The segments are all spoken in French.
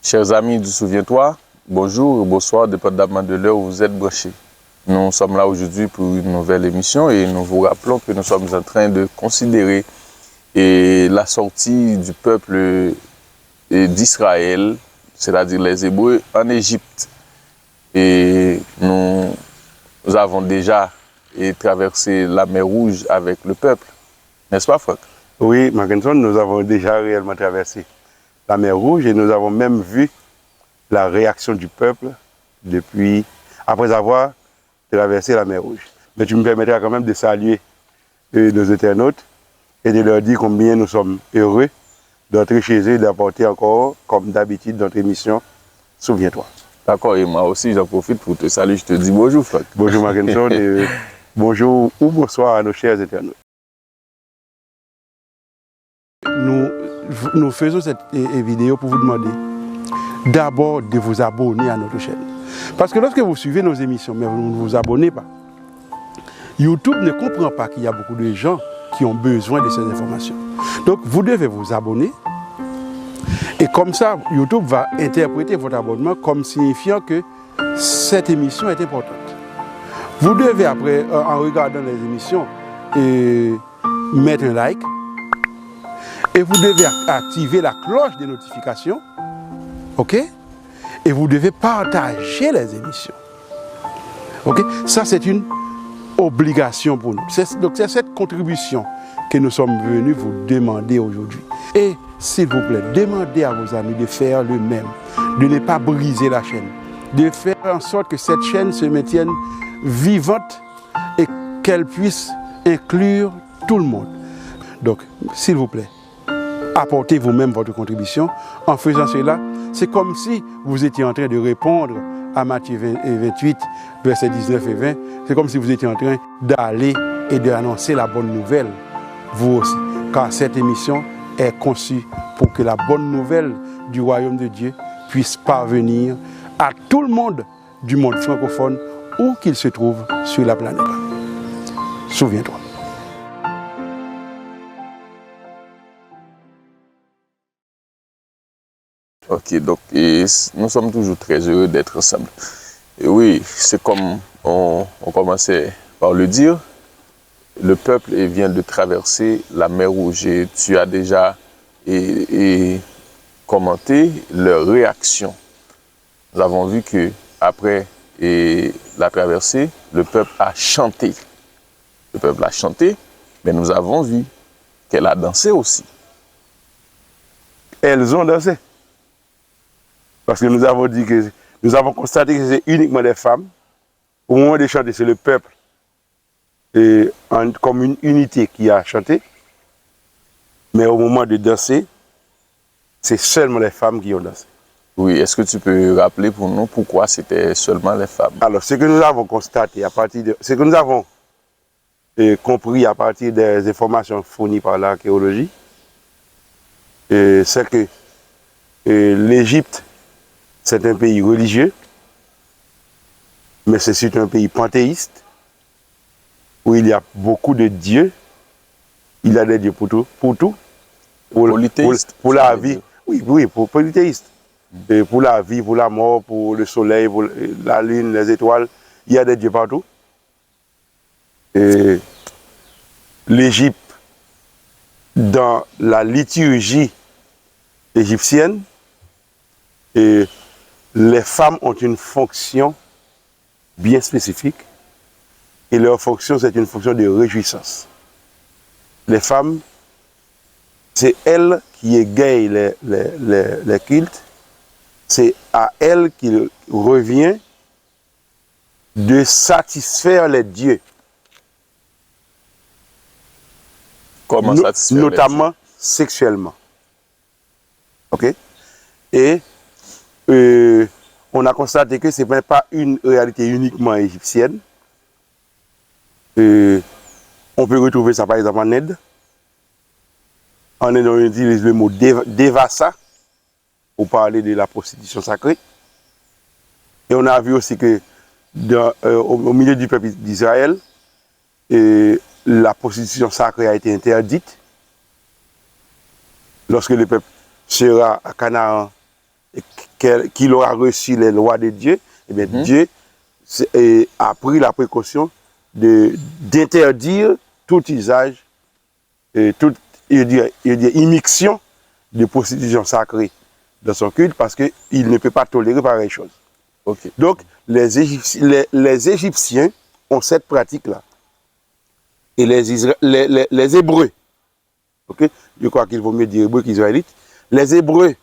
Chers amis du Souviens-toi, bonjour ou bonsoir, dépendamment de l'heure où vous êtes branchés. Nous sommes là aujourd'hui pour une nouvelle émission et nous vous rappelons que nous sommes en train de considérer la sortie du peuple d'Israël, c'est-à-dire les Hébreux, en Égypte. Et nous avons déjà traversé la mer Rouge avec le peuple, n'est-ce pas, Franck? Oui, Mackinson, nous avons déjà réellement traversé la mer Rouge et nous avons même vu la réaction du peuple après avoir traversé la mer Rouge. Mais tu me permettras quand même de saluer nos internautes et de leur dire combien nous sommes heureux d'entrer chez eux et d'apporter encore, comme d'habitude, notre émission Souviens-toi. D'accord, et moi aussi j'en profite pour te saluer, je te dis bonjour, Franck. Bonjour Mackinson et bonjour ou bonsoir à nos chers internautes. Nous faisons cette vidéo pour vous demander d'abord de vous abonner à notre chaîne. Parce que lorsque vous suivez nos émissions, mais vous ne vous abonnez pas, YouTube ne comprend pas qu'il y a beaucoup de gens qui ont besoin de ces informations. Donc vous devez vous abonner et comme ça, YouTube va interpréter votre abonnement comme signifiant que cette émission est importante. Vous devez après, en regardant les émissions, mettre un like. Et vous devez activer la cloche de notification, ok? Et vous devez partager les émissions, ok? Ça, c'est une obligation pour nous. Donc, c'est cette contribution que nous sommes venus vous demander aujourd'hui. Et, s'il vous plaît, demandez à vos amis de faire le même, de ne pas briser la chaîne, de faire en sorte que cette chaîne se maintienne vivante et qu'elle puisse inclure tout le monde. Donc, s'il vous plaît, apportez vous-même votre contribution. En faisant cela, c'est comme si vous étiez en train de répondre à Matthieu 28, versets 19 et 20. C'est comme si vous étiez en train d'aller et d'annoncer la bonne nouvelle, vous aussi. Car cette émission est conçue pour que la bonne nouvelle du royaume de Dieu puisse parvenir à tout le monde du monde francophone, où qu'il se trouve sur la planète. Souviens-toi. Ok, donc nous sommes toujours très heureux d'être ensemble. Et oui, c'est comme on commençait par le dire, le peuple vient de traverser la mer Rouge et tu as déjà commenté leur réaction. Nous avons vu que après la traversée, le peuple a chanté. Le peuple a chanté, mais nous avons vu qu'elle a dansé aussi. Elles ont dansé. Parce que nous avons constaté que c'est uniquement les femmes. Au moment de chanter, c'est le peuple comme une unité qui a chanté. Mais au moment de danser, c'est seulement les femmes qui ont dansé. Oui, est-ce que tu peux rappeler pour nous pourquoi c'était seulement les femmes? Alors, ce que nous avons constaté ce que nous avons compris à partir des informations fournies par l'archéologie, c'est que l'Égypte, c'est un pays religieux, mais c'est un pays panthéiste, où il y a beaucoup de dieux. Il y a des dieux pour tout. Pour la vie. Oui, pour polythéiste. Et pour la vie, pour la mort, pour le soleil, pour la lune, les étoiles, il y a des dieux partout. Et l'Égypte, dans la liturgie égyptienne, les femmes ont une fonction bien spécifique et leur fonction, c'est une fonction de réjouissance. Les femmes, c'est elles qui égayent les cultes, c'est à elles qu'il revient de satisfaire les dieux. Comment satisfaire notamment sexuellement. Ok? Et on a constaté que ce n'est pas une réalité uniquement égyptienne. On peut retrouver ça par exemple en Inde. En Inde, on utilise le mot devasa pour parler de la prostitution sacrée. Et on a vu aussi que au milieu du peuple d'Israël, la prostitution sacrée a été interdite. Lorsque le peuple sera à Canaan qu'il aura reçu les lois de Dieu, eh bien, Dieu a pris la précaution d'interdire tout usage, toute immixtion de prostitution sacrée dans son culte parce qu'il ne peut pas tolérer pareille chose. Ok. Donc, les Égyptiens ont cette pratique-là. Et les Hébreux, okay? Je crois qu'il vaut mieux dire Hébreux qu'Israélites, les Hébreux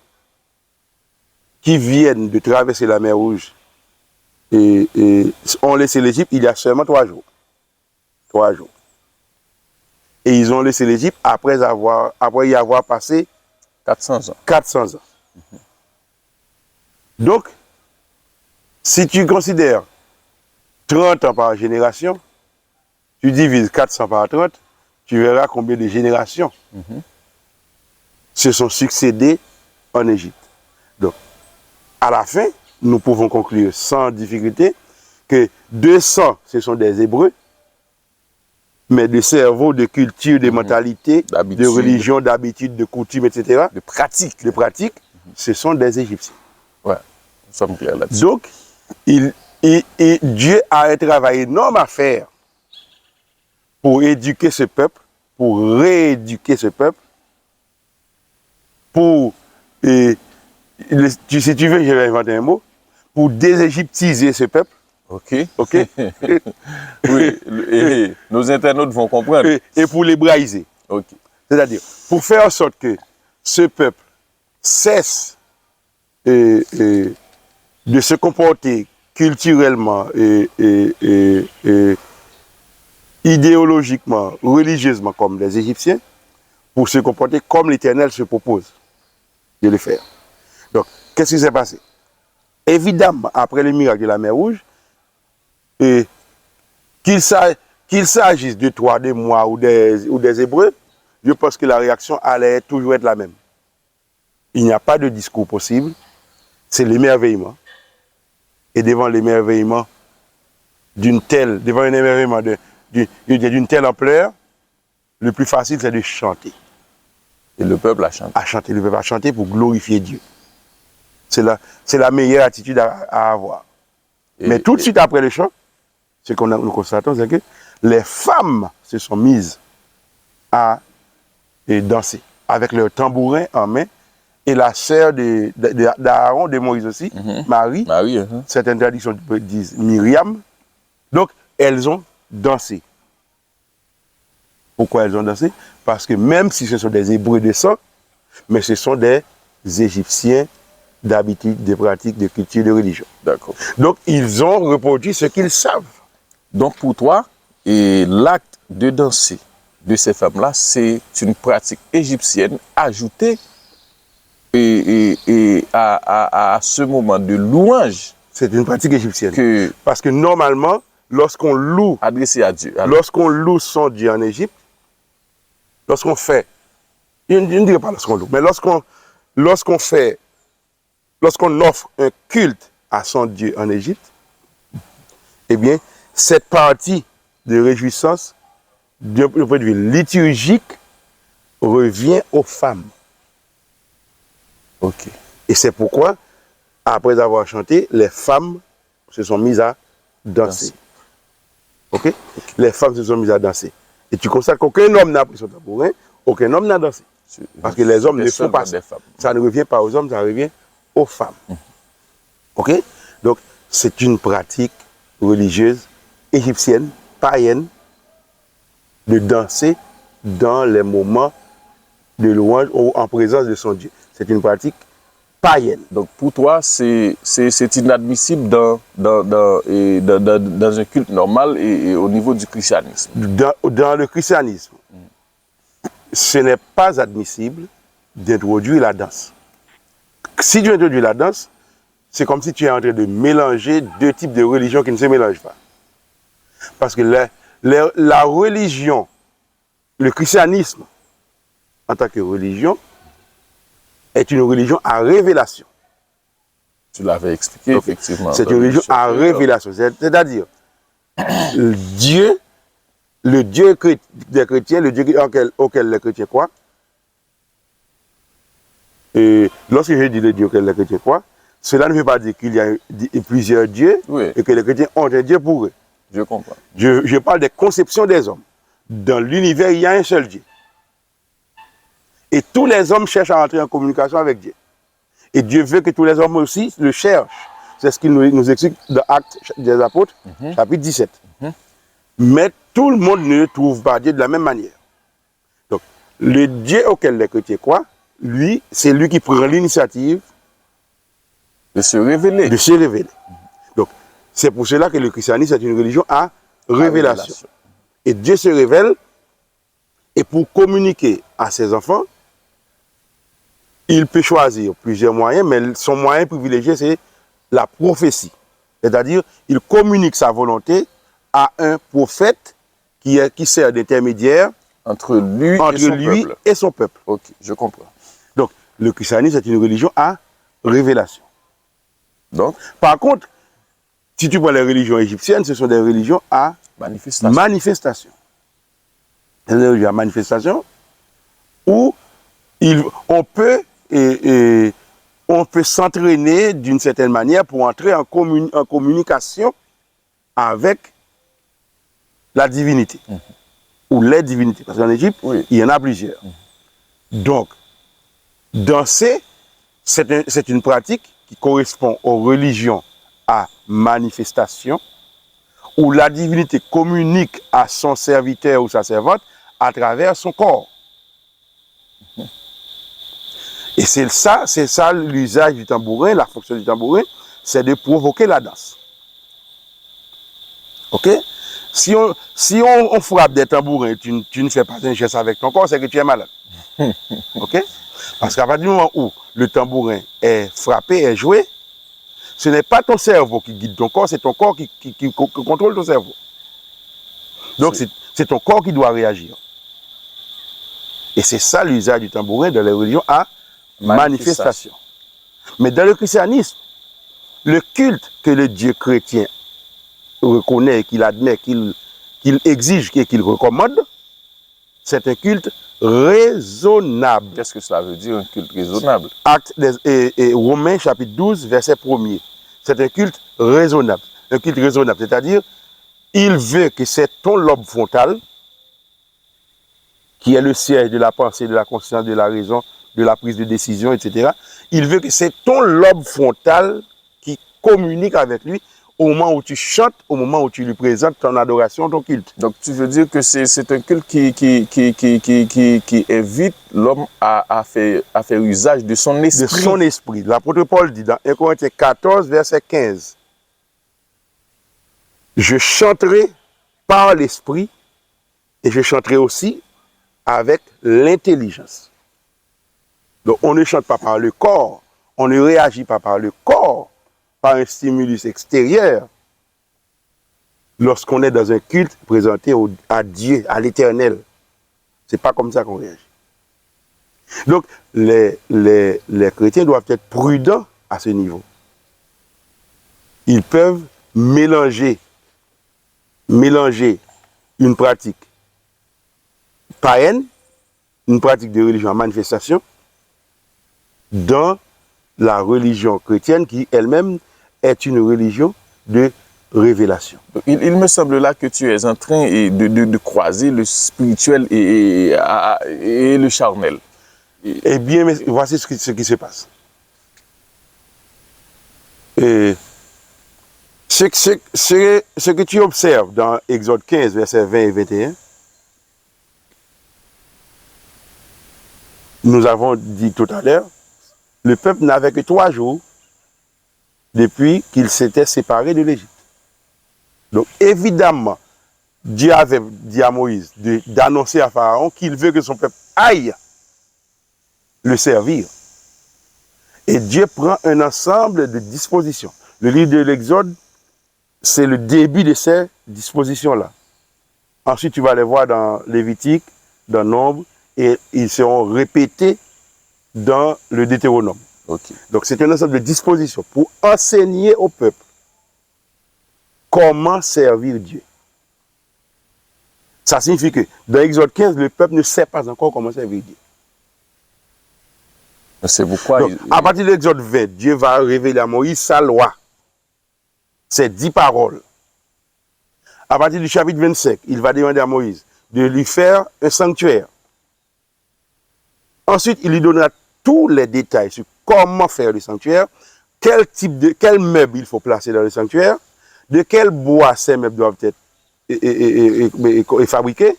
qui viennent de traverser la mer Rouge et ont laissé l'Égypte il y a seulement 3 jours. 3 jours. Et ils ont laissé l'Égypte après y avoir passé 400 ans. 400 ans. Donc, si tu considères 30 ans par génération, tu divises 400 par 30, tu verras combien de générations se sont succédées en Égypte. Donc, à la fin, nous pouvons conclure sans difficulté que 200, ce sont des Hébreux, mais de cerveau, de culture, de mentalité, de religion, d'habitude, de coutume, etc., de pratique, ce sont des Égyptiens. Ouais, nous sommes clairs là-dessus. Donc, Dieu a un travail énorme à faire pour éduquer ce peuple, pour rééduquer ce peuple, pour, si tu veux, je vais inventer un mot, pour déségyptiser ce peuple. Ok. Ok. Oui, et nos internautes vont comprendre. Et pour l'hébraïser. Ok. C'est-à-dire, pour faire en sorte que ce peuple cesse de se comporter culturellement et idéologiquement, religieusement comme les Égyptiens, pour se comporter comme l'Éternel se propose de le faire. Donc, qu'est-ce qui s'est passé? Évidemment, après le miracle de la mer Rouge, qu'il s'agisse de toi, de moi ou des Hébreux, je pense que la réaction allait toujours être la même. Il n'y a pas de discours possible, c'est l'émerveillement. Et devant l'émerveillement d'une telle ampleur, le plus facile c'est de chanter. Et le peuple a chanté. Le peuple a chanté pour glorifier Dieu. C'est la meilleure attitude à avoir. Mais tout de suite après le chant, ce que nous constatons, c'est que les femmes se sont mises à danser avec leur tambourin en main. Et la sœur d'Aaron, de Moïse aussi, Marie, certaines traditions disent Myriam. Donc, elles ont dansé. Pourquoi elles ont dansé? Parce que même si ce sont des Hébreux de sang, mais ce sont des Égyptiens d'habitude, de pratiques, de culture, de religion. D'accord. Donc, ils ont reproduit ce qu'ils savent. Donc, pour toi, l'acte de danser de ces femmes-là, c'est une pratique égyptienne ajoutée à ce moment de louange. C'est une pratique égyptienne. Parce que normalement, lorsqu'on loue, adressé à Dieu, lorsqu'on loue son Dieu en Égypte, lorsqu'on fait, je ne dirais pas lorsqu'on loue, mais lorsqu'on offre un culte à son Dieu en Égypte, eh bien, cette partie de réjouissance, d'un point de vue liturgique, revient aux femmes. Ok. Et c'est pourquoi, après avoir chanté, les femmes se sont mises à danser. Ok? Les femmes se sont mises à danser. Et tu constates qu'aucun homme n'a pris son tambourin, aucun homme n'a dansé. Parce que les hommes ne font pas ça. Ça ne revient pas aux hommes, ça revient aux femmes. Ok? Donc, c'est une pratique religieuse égyptienne, païenne, de danser dans les moments de louange ou en présence de son Dieu. C'est une pratique païenne. Donc pour toi, c'est inadmissible dans un culte normal et au niveau du christianisme. Dans le christianisme, ce n'est pas admissible d'introduire la danse. Si tu introduis la danse, c'est comme si tu es en train de mélanger deux types de religions qui ne se mélangent pas. Parce que la religion, le christianisme, en tant que religion, est une religion à révélation. Tu l'avais expliqué, effectivement. C'est une religion à révélation. C'est-à-dire, Dieu, le Dieu des chrétiens, le Dieu auquel les chrétiens croient, et lorsque je dis le Dieu auquel les chrétiens croient, cela ne veut pas dire qu'il y a plusieurs dieux et que les chrétiens ont un Dieu pour eux. Je comprends. Je parle des conceptions des hommes. Dans l'univers, il y a un seul Dieu. Et tous les hommes cherchent à entrer en communication avec Dieu. Et Dieu veut que tous les hommes aussi le cherchent. C'est ce qu'il nous explique dans Actes des Apôtres, chapitre 17. Mais tout le monde ne trouve pas Dieu de la même manière. Donc, le Dieu auquel les chrétiens croient, lui, c'est lui qui prend l'initiative de se révéler. Donc, c'est pour cela que le christianisme est une religion à révélation. Et Dieu se révèle, et pour communiquer à ses enfants, il peut choisir plusieurs moyens, mais son moyen privilégié, c'est la prophétie. C'est-à-dire, il communique sa volonté à un prophète qui sert d'intermédiaire entre lui et son peuple. Ok, je comprends. Donc, le christianisme est une religion à révélation. Donc, par contre, si tu vois les religions égyptiennes, ce sont des religions à manifestation. C'est des religions à manifestation où on peut s'entraîner d'une certaine manière pour entrer en communication avec la divinité ou les divinités. Parce qu'en Égypte, il y en a plusieurs. Donc, danser, c'est une pratique qui correspond aux religions à manifestation, où la divinité communique à son serviteur ou sa servante à travers son corps. Et c'est ça l'usage du tambourin, la fonction du tambourin, c'est de provoquer la danse. Ok? Si on frappe des tambourins, tu ne fais pas un geste avec ton corps, c'est que tu es malade. Ok? Parce qu'à partir du moment où le tambourin est frappé, est joué, ce n'est pas ton cerveau qui guide ton corps, c'est ton corps qui contrôle ton cerveau. Donc c'est ton corps qui doit réagir. Et c'est ça l'usage du tambourin dans les religions à manifestation. Mais dans le christianisme, le culte que le Dieu chrétien reconnaît, qu'il admet, qu'il exige et qu'il recommande, c'est un culte raisonnable. Qu'est-ce que cela veut dire, un culte raisonnable? Romains chapitre 12, verset 1er. C'est un culte raisonnable. Un culte raisonnable, c'est-à-dire, il veut que c'est ton lobe frontal, qui est le siège de la pensée, de la conscience, de la raison, de la prise de décision, etc. Il veut que c'est ton lobe frontal qui communique avec lui au moment où tu chantes, au moment où tu lui présentes ton adoration, ton culte. Donc tu veux dire que c'est un culte qui invite l'homme à faire usage de son esprit. De son esprit. L'apôtre Paul dit dans 1 Corinthiens 14, verset 15, « Je chanterai par l'esprit et je chanterai aussi avec l'intelligence. » Donc on ne chante pas par le corps, on ne réagit pas par le corps, par un stimulus extérieur, lorsqu'on est dans un culte présenté à Dieu, à l'Éternel. Ce n'est pas comme ça qu'on réagit. Donc, les chrétiens doivent être prudents à ce niveau. Ils peuvent mélanger une pratique païenne, une pratique de religion en manifestation, dans la religion chrétienne qui elle-même est une religion de révélation. Il me semble là que tu es en train de croiser le spirituel et le charnel. Eh bien, voici ce qui se passe. Et ce que tu observes dans Exode 15, versets 20 et 21, nous avons dit tout à l'heure, le peuple n'avait que 3 jours depuis qu'il s'était séparé de l'Égypte. Donc évidemment, Dieu avait dit à Moïse d'annoncer à Pharaon qu'il veut que son peuple aille le servir. Et Dieu prend un ensemble de dispositions. Le livre de l'Exode, c'est le début de ces dispositions-là. Ensuite, tu vas les voir dans Lévitique, dans Nombre, et ils seront répétés dans le Deutéronome. Okay. Donc c'est un ensemble de dispositions pour enseigner au peuple comment servir Dieu. Ça signifie que dans Exode 15, le peuple ne sait pas encore comment servir Dieu. C'est pourquoi... Donc, à partir de l'Exode 20, Dieu va révéler à Moïse sa loi. Ses 10 paroles. À partir du chapitre 25, il va demander à Moïse de lui faire un sanctuaire. Ensuite, il lui donnera tous les détails sur comment faire le sanctuaire, quel meuble il faut placer dans le sanctuaire, de quel bois ces meubles doivent être fabriqués.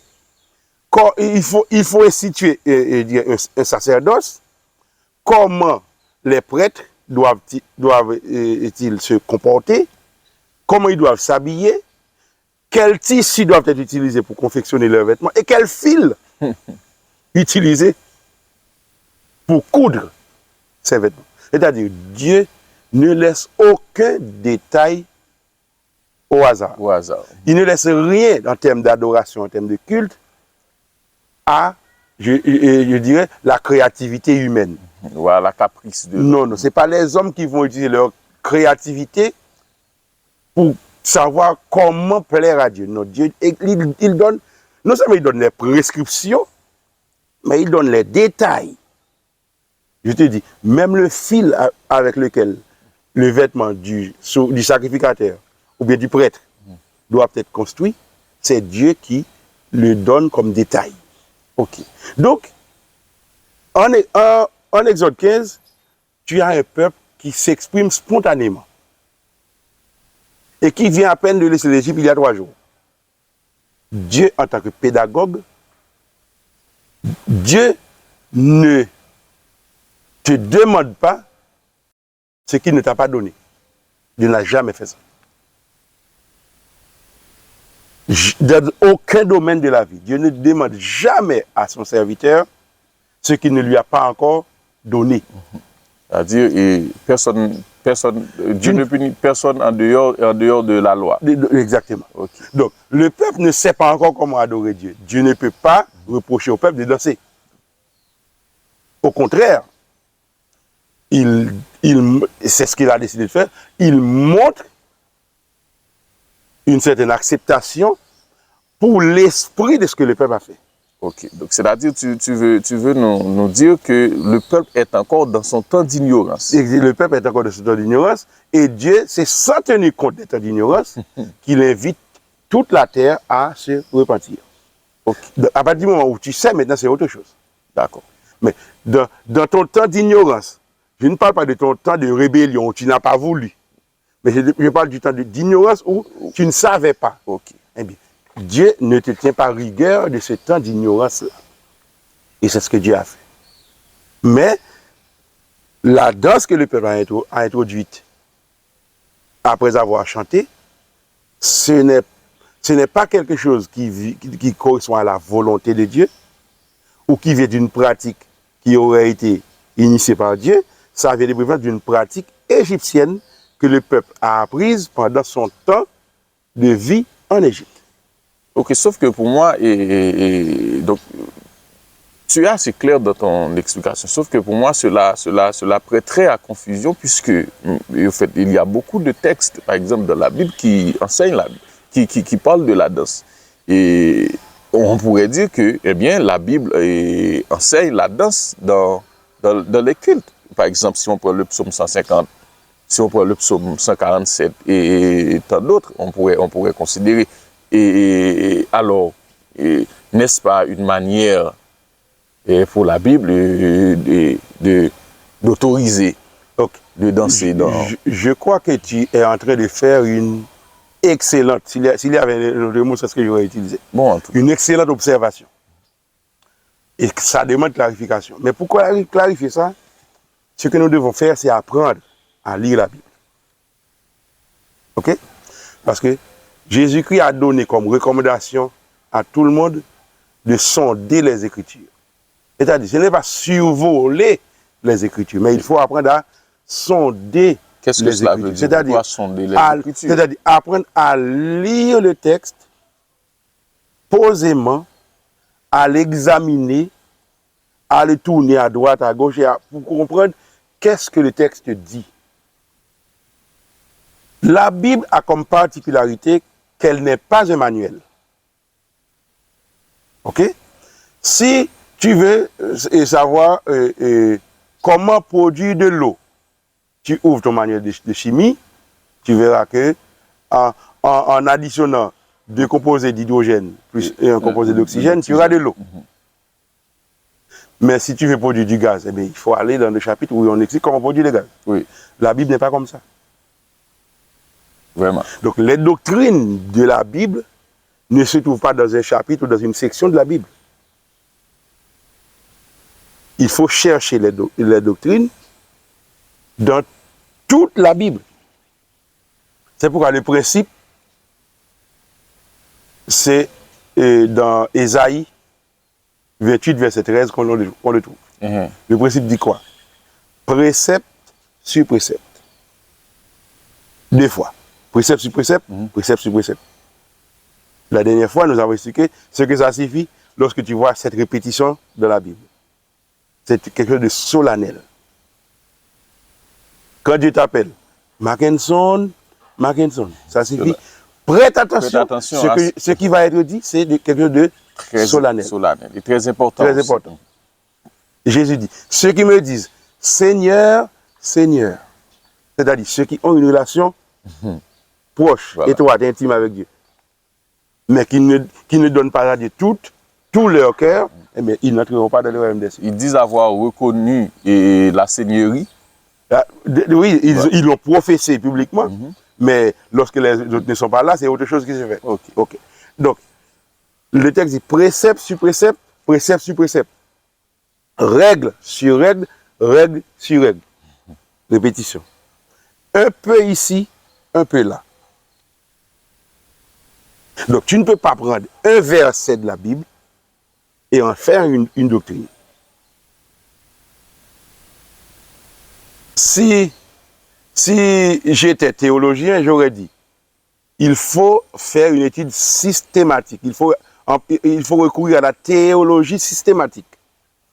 Il faut instituer un sacerdoce. Comment les prêtres doivent-ils se comporter, comment ils doivent s'habiller, quels tissus doivent être utilisés pour confectionner leurs vêtements et quels fils utiliser pour coudre ces vêtements. C'est-à-dire, Dieu ne laisse aucun détail au hasard. Il ne laisse rien en termes d'adoration, en termes de culte, à, je dirais, la créativité humaine. Voilà, la caprice de... Non, ce n'est pas les hommes qui vont utiliser leur créativité pour savoir comment plaire à Dieu. Non, Dieu, il donne, non seulement il donne les prescriptions, mais il donne les détails. Je te dis, même le fil avec lequel le vêtement du sacrificateur ou bien du prêtre doit être construit, c'est Dieu qui le donne comme détail. Ok. Donc, en Exode 15, tu as un peuple qui s'exprime spontanément et qui vient à peine de laisser l'Égypte il y a 3 jours. Dieu, en tant que pédagogue, Dieu ne te demande pas ce qu'il ne t'a pas donné. Dieu n'a jamais fait ça. Dans aucun domaine de la vie, Dieu ne demande jamais à son serviteur ce qu'il ne lui a pas encore donné. C'est-à-dire, Dieu ne punit personne en dehors de la loi. Exactement. Okay. Donc, le peuple ne sait pas encore comment adorer Dieu. Dieu ne peut pas reprocher au peuple de danser. Au contraire, c'est ce qu'il a décidé de faire. Il montre une certaine acceptation pour l'esprit de ce que le peuple a fait. Ok, donc c'est-à-dire tu veux nous dire que le peuple est encore dans son temps d'ignorance. Le peuple est encore dans son temps d'ignorance et Dieu, c'est sans tenir compte des temps d'ignorance qu'il invite toute la terre à se repentir. Okay. À partir du moment où tu sais, maintenant c'est autre chose. D'accord. Mais dans ton temps d'ignorance, je ne parle pas de ton temps de rébellion où tu n'as pas voulu. Mais je parle du temps d'ignorance où tu ne savais pas. Okay. Eh bien, Dieu ne te tient pas rigueur de ce temps d'ignorance-là. Et c'est ce que Dieu a fait. Mais la danse que le peuple a introduite après avoir chanté, ce n'est pas quelque chose qui correspond à la volonté de Dieu ou qui vient d'une pratique qui aurait été initiée par Dieu. Ça vient d'une pratique égyptienne que le peuple a apprise pendant son temps de vie en Égypte. Ok, sauf que pour moi, donc, tu es assez clair dans ton explication, sauf que pour moi, cela prêterait à confusion puisque, en fait, il y a beaucoup de textes, par exemple, dans la Bible qui enseignent qui parlent de la danse. Et on pourrait dire que, eh bien, la Bible enseigne la danse dans les cultes. Par exemple, si on prend le psaume 150, si on prend le psaume 147 et tant d'autres, on pourrait considérer. Et alors, n'est-ce pas une manière pour la Bible d'autoriser de danser dans... Je crois que tu es en train de faire une excellente, s'il y avait le mot, c'est ce que j'aurais utilisé. Bon, une excellente observation. Et ça demande clarification. Mais pourquoi clarifier ça? Ce que nous devons faire, c'est apprendre à lire la Bible. Ok? Parce que Jésus-Christ a donné comme recommandation à tout le monde de sonder les Écritures. C'est-à-dire, ce n'est pas survoler les Écritures, mais il faut apprendre à sonder Qu'est-ce que cela veut dire? C'est-à-dire, sonder les Écritures. C'est-à-dire apprendre à lire le texte posément, à l'examiner, à le tourner à droite, à gauche, pour comprendre qu'est-ce que le texte dit. La Bible a comme particularité qu'elle n'est pas un manuel. Ok? Si tu veux savoir comment produire de l'eau. Tu ouvres ton manuel de chimie, tu verras que en additionnant 2 composés d'hydrogène plus un composé d'oxygène, tu auras de l'eau. Mais si tu veux produire du gaz, eh bien, il faut aller dans le chapitre où on explique comment produire le gaz. Oui. La Bible n'est pas comme ça. Vraiment. Donc les doctrines de la Bible ne se trouvent pas dans un chapitre ou dans une section de la Bible. Il faut chercher les doctrines dans toute la Bible. C'est pourquoi le principe, c'est dans Ésaïe 28, verset 13 qu'on le trouve. Le principe dit quoi? Précepte sur précepte. 2 fois. Précepte sur précepte, précepte sur précepte. La dernière fois, nous avons expliqué ce que ça signifie lorsque tu vois cette répétition de la Bible. C'est quelque chose de solennel. Quand Dieu t'appelle, Mackinson, ça signifie prête attention. Ce qui va être dit, c'est quelque chose de solennel. Et très important. Très important. Jésus dit, ceux qui me disent, Seigneur, Seigneur, c'est-à-dire ceux qui ont une relation proche, étroite, intime avec Dieu, mais qui ne donnent pas à Dieu tout leur cœur, eh bien, ils n'entreront pas dans le royaume des cieux. Ils disent avoir reconnu la seigneurie. Oui, ils l'ont professé publiquement, mais lorsque les autres ne sont pas là, c'est autre chose qui se fait. Okay. Donc, le texte dit précepte sur précepte, précepte sur précepte. Règle sur règle, règle sur règle. Répétition. Un peu ici, un peu là. Donc, tu ne peux pas prendre un verset de la Bible et en faire une doctrine. Si j'étais théologien, j'aurais dit, il faut faire une étude systématique. Il faut recourir à la théologie systématique.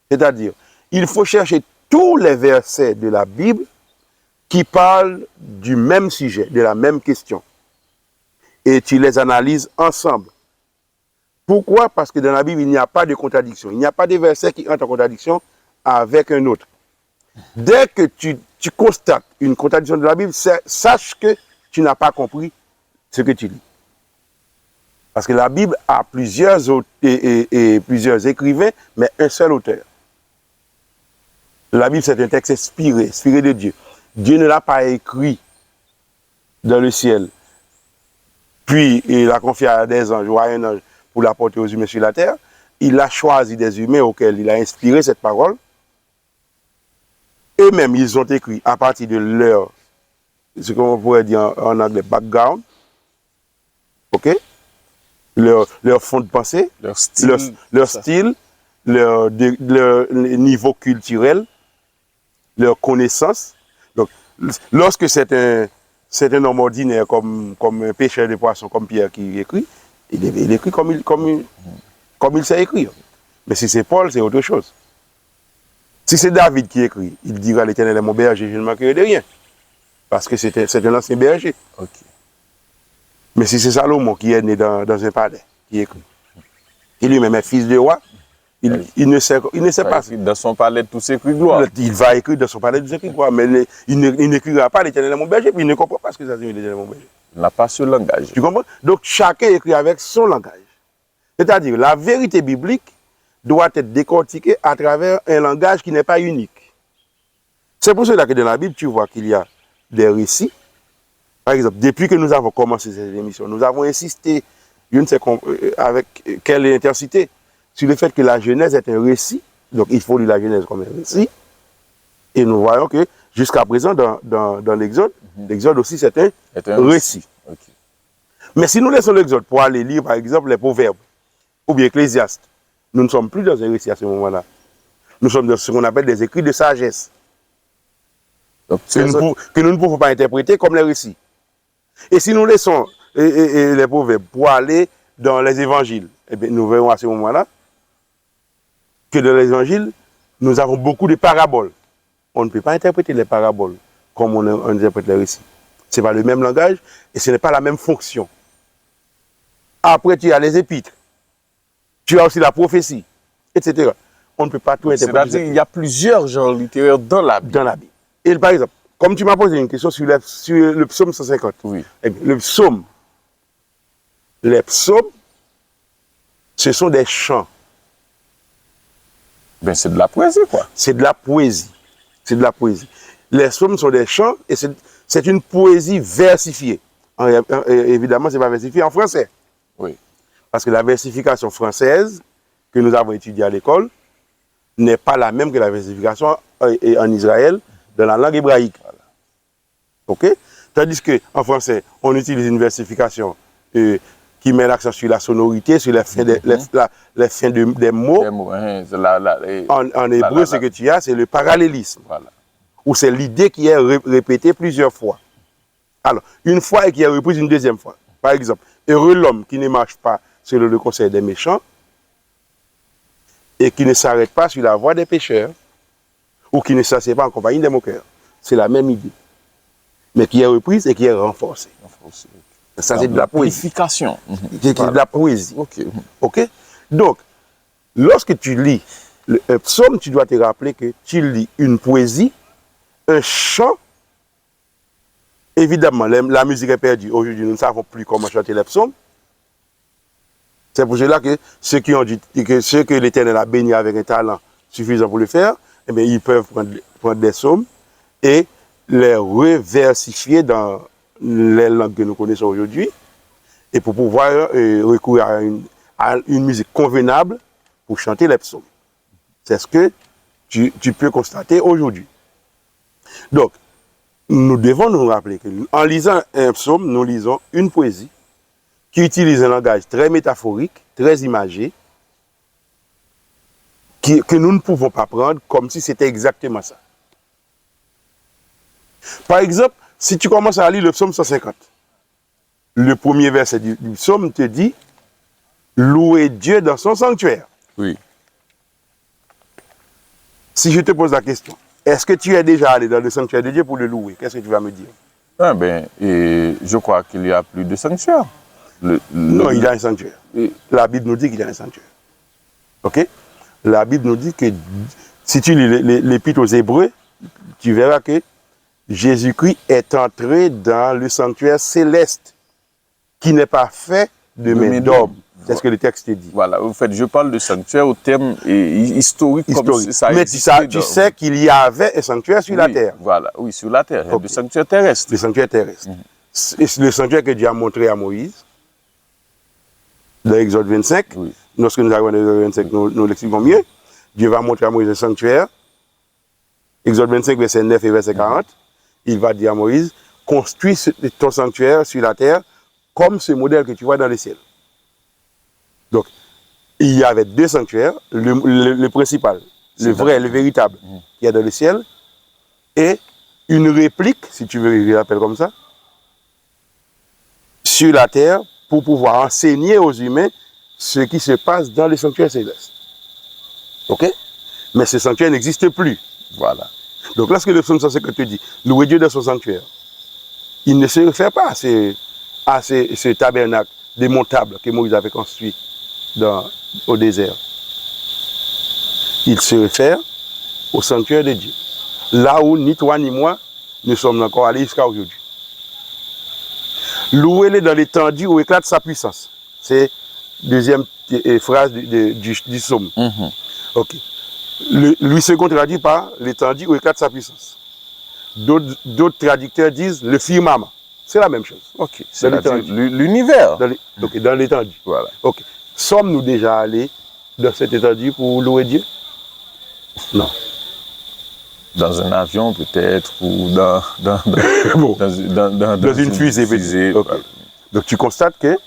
C'est-à-dire, il faut chercher tous les versets de la Bible qui parlent du même sujet, de la même question. Et tu les analyses ensemble. Pourquoi? Parce que dans la Bible, il n'y a pas de contradiction. Il n'y a pas de verset qui entre en contradiction avec un autre. Dès que tu constates une contradiction de la Bible, sache que tu n'as pas compris ce que tu lis. Parce que la Bible a plusieurs plusieurs écrivains, mais un seul auteur. La Bible, c'est un texte inspiré de Dieu. Dieu ne l'a pas écrit dans le ciel, puis il l'a confié à des anges ou à un ange pour l'apporter aux humains sur la terre. Il a choisi des humains auxquels il a inspiré cette parole. Eux-mêmes, ils ont écrit à partir de leur, ce qu'on pourrait dire en anglais, background, ok? Leur fond de pensée, leur style, leur niveau culturel, leur connaissance. Donc, lorsque c'est un homme ordinaire comme un pêcheur de poissons comme Pierre qui écrit, il écrit comme il sait écrire. Mais si c'est Paul, c'est autre chose. Si c'est David qui écrit, il dira l'Éternel est mon berger, je ne manquerai de rien. Parce que c'est un ancien berger. Okay. Mais si c'est Salomon qui est né dans un palais, qui écrit, et lui-même est fils de roi, il ne sait pas. Dans son palais, tout s'écrit gloire. Il va écrire dans son palais, tout s'écrit gloire. Mais il n'écrira pas l'Éternel est mon berger, puis il ne comprend pas ce que ça signifie l'Éternel est mon berger. Il n'a pas ce langage. Tu comprends? Donc chacun écrit avec son langage. C'est-à-dire, la vérité biblique doit être décortiquée à travers un langage qui n'est pas unique. C'est pour cela que dans la Bible, tu vois qu'il y a des récits. Par exemple, depuis que nous avons commencé cette émission, nous avons insisté, je ne sais avec quelle intensité, sur le fait que la Genèse est un récit. Donc, il faut lire la Genèse comme un récit. Et nous voyons que jusqu'à présent, dans l'Exode, l'Exode aussi, c'est un récit. Okay. Mais si nous laissons l'Exode pour aller lire, par exemple, les Proverbes, ou bien Ecclésiaste, nous ne sommes plus dans un récit à ce moment-là. Nous sommes dans ce qu'on appelle des écrits de sagesse. Donc, que nous ne pouvons pas interpréter comme les récits. Et si nous laissons les proverbes pour aller dans les évangiles, eh bien, nous verrons à ce moment-là que dans les évangiles, nous avons beaucoup de paraboles. On ne peut pas interpréter les paraboles comme on interprète les récits. Ce n'est pas le même langage et ce n'est pas la même fonction. Après, tu as les épîtres. Tu as aussi la prophétie, etc. on ne peut pas tout interpréter. C'est-à-dire qu'il y a plusieurs genres littéraires dans la Bible. Dans la Bible. Et par exemple, comme tu m'as posé une question sur le psaume 150, Oui. eh bien, les psaumes, ce sont des chants. Ben, c'est de la poésie, quoi. C'est de la poésie. C'est de la poésie. Les psaumes sont des chants et c'est une poésie versifiée. Évidemment, ce n'est pas versifié en français. Oui. Parce que la versification française que nous avons étudiée à l'école n'est pas la même que la versification en Israël dans la langue hébraïque. Voilà. OK? Tandis qu'en français, on utilise une versification qui met l'accent sur la sonorité, sur les fins, les fins des mots. En hébreu, ce que tu as, c'est le parallélisme. Voilà. Où c'est l'idée qui est répétée plusieurs fois. Alors, une fois et qui est reprise une deuxième fois. Par exemple, heureux l'homme qui ne marche pas selon le conseil des méchants et qui ne s'arrête pas sur la voie des pécheurs ou qui ne s'assied pas en compagnie des moqueurs. C'est la même idée, mais qui est reprise et qui est renforcée. Ça, c'est de la poésie. C'est de la poésie. OK? Donc, lorsque tu lis un psaume, tu dois te rappeler que tu lis une poésie, un chant. Évidemment, la musique est perdue. Aujourd'hui, nous ne savons plus comment chanter les psaumes. C'est pour cela que ceux qui ont dit que ceux que l'Éternel a bénis avec un talent suffisant pour le faire, eh bien, ils peuvent prendre des psaumes et les reversifier dans les langues que nous connaissons aujourd'hui et pour pouvoir recourir à une musique convenable pour chanter les psaumes. C'est ce que tu peux constater aujourd'hui. Donc, nous devons nous rappeler qu'en lisant un psaume, nous lisons une poésie qui utilise un langage très métaphorique, très imagé, que nous ne pouvons pas prendre comme si c'était exactement ça. Par exemple, si tu commences à lire le psaume 150, le premier verset du psaume te dit « Louez Dieu dans son sanctuaire ». Oui. Si je te pose la question, est-ce que tu es déjà allé dans le sanctuaire de Dieu pour le louer? Qu'est-ce que tu vas me dire? Ah ben, je crois qu'il y a plus de sanctuaires. Non, il y a un sanctuaire. La Bible nous dit qu'il y a un sanctuaire. OK? La Bible nous dit que si tu lis l'épître aux Hébreux, tu verras que Jésus-Christ est entré dans le sanctuaire céleste qui n'est pas fait de main d'homme. C'est ce que le texte dit. Voilà, en fait, je parle de sanctuaire au terme historique. Comme ça mais tu sais qu'il y avait un sanctuaire sur la terre. Voilà, oui, sur la terre. Okay. Le sanctuaire terrestre. Le sanctuaire terrestre. Le sanctuaire que Dieu a montré à Moïse, dans Exode 25, oui. Lorsque nous arrivons dans Exode 25, nous l'expliquons mieux. Dieu va montrer à Moïse le sanctuaire. Exode 25, verset 9 et verset 40. Il va dire à Moïse, construis ton sanctuaire sur la terre comme ce modèle que tu vois dans le ciel. Donc, il y avait deux sanctuaires, le principal, le vrai, le véritable, qui est dans le ciel, et une réplique, si tu veux, je l'appelle comme ça, sur la terre, pour pouvoir enseigner aux humains ce qui se passe dans le sanctuaire céleste. OK? Mais ce sanctuaire n'existe plus. Voilà. Donc, lorsque le psaume 150 te dit, louez Dieu dans son sanctuaire, il ne se réfère pas à ce tabernacle démontable que Moïse avait construit au désert. Il se réfère au sanctuaire de Dieu. Là où ni toi ni moi ne sommes encore allés jusqu'à aujourd'hui. Louez-le dans l'étendue où éclate sa puissance. C'est la deuxième phrase du psaume. OK. Louis II traduit par l'étendue où éclate sa puissance. D'autres traducteurs disent le firmament. C'est la même chose. OK. C'est l'univers. Dans l'étendue. Voilà. OK. Sommes-nous déjà allés dans cette étendue pour louer Dieu? Non. Dans un avion peut-être, ou dans une fusée. Okay. Voilà. Donc tu constates que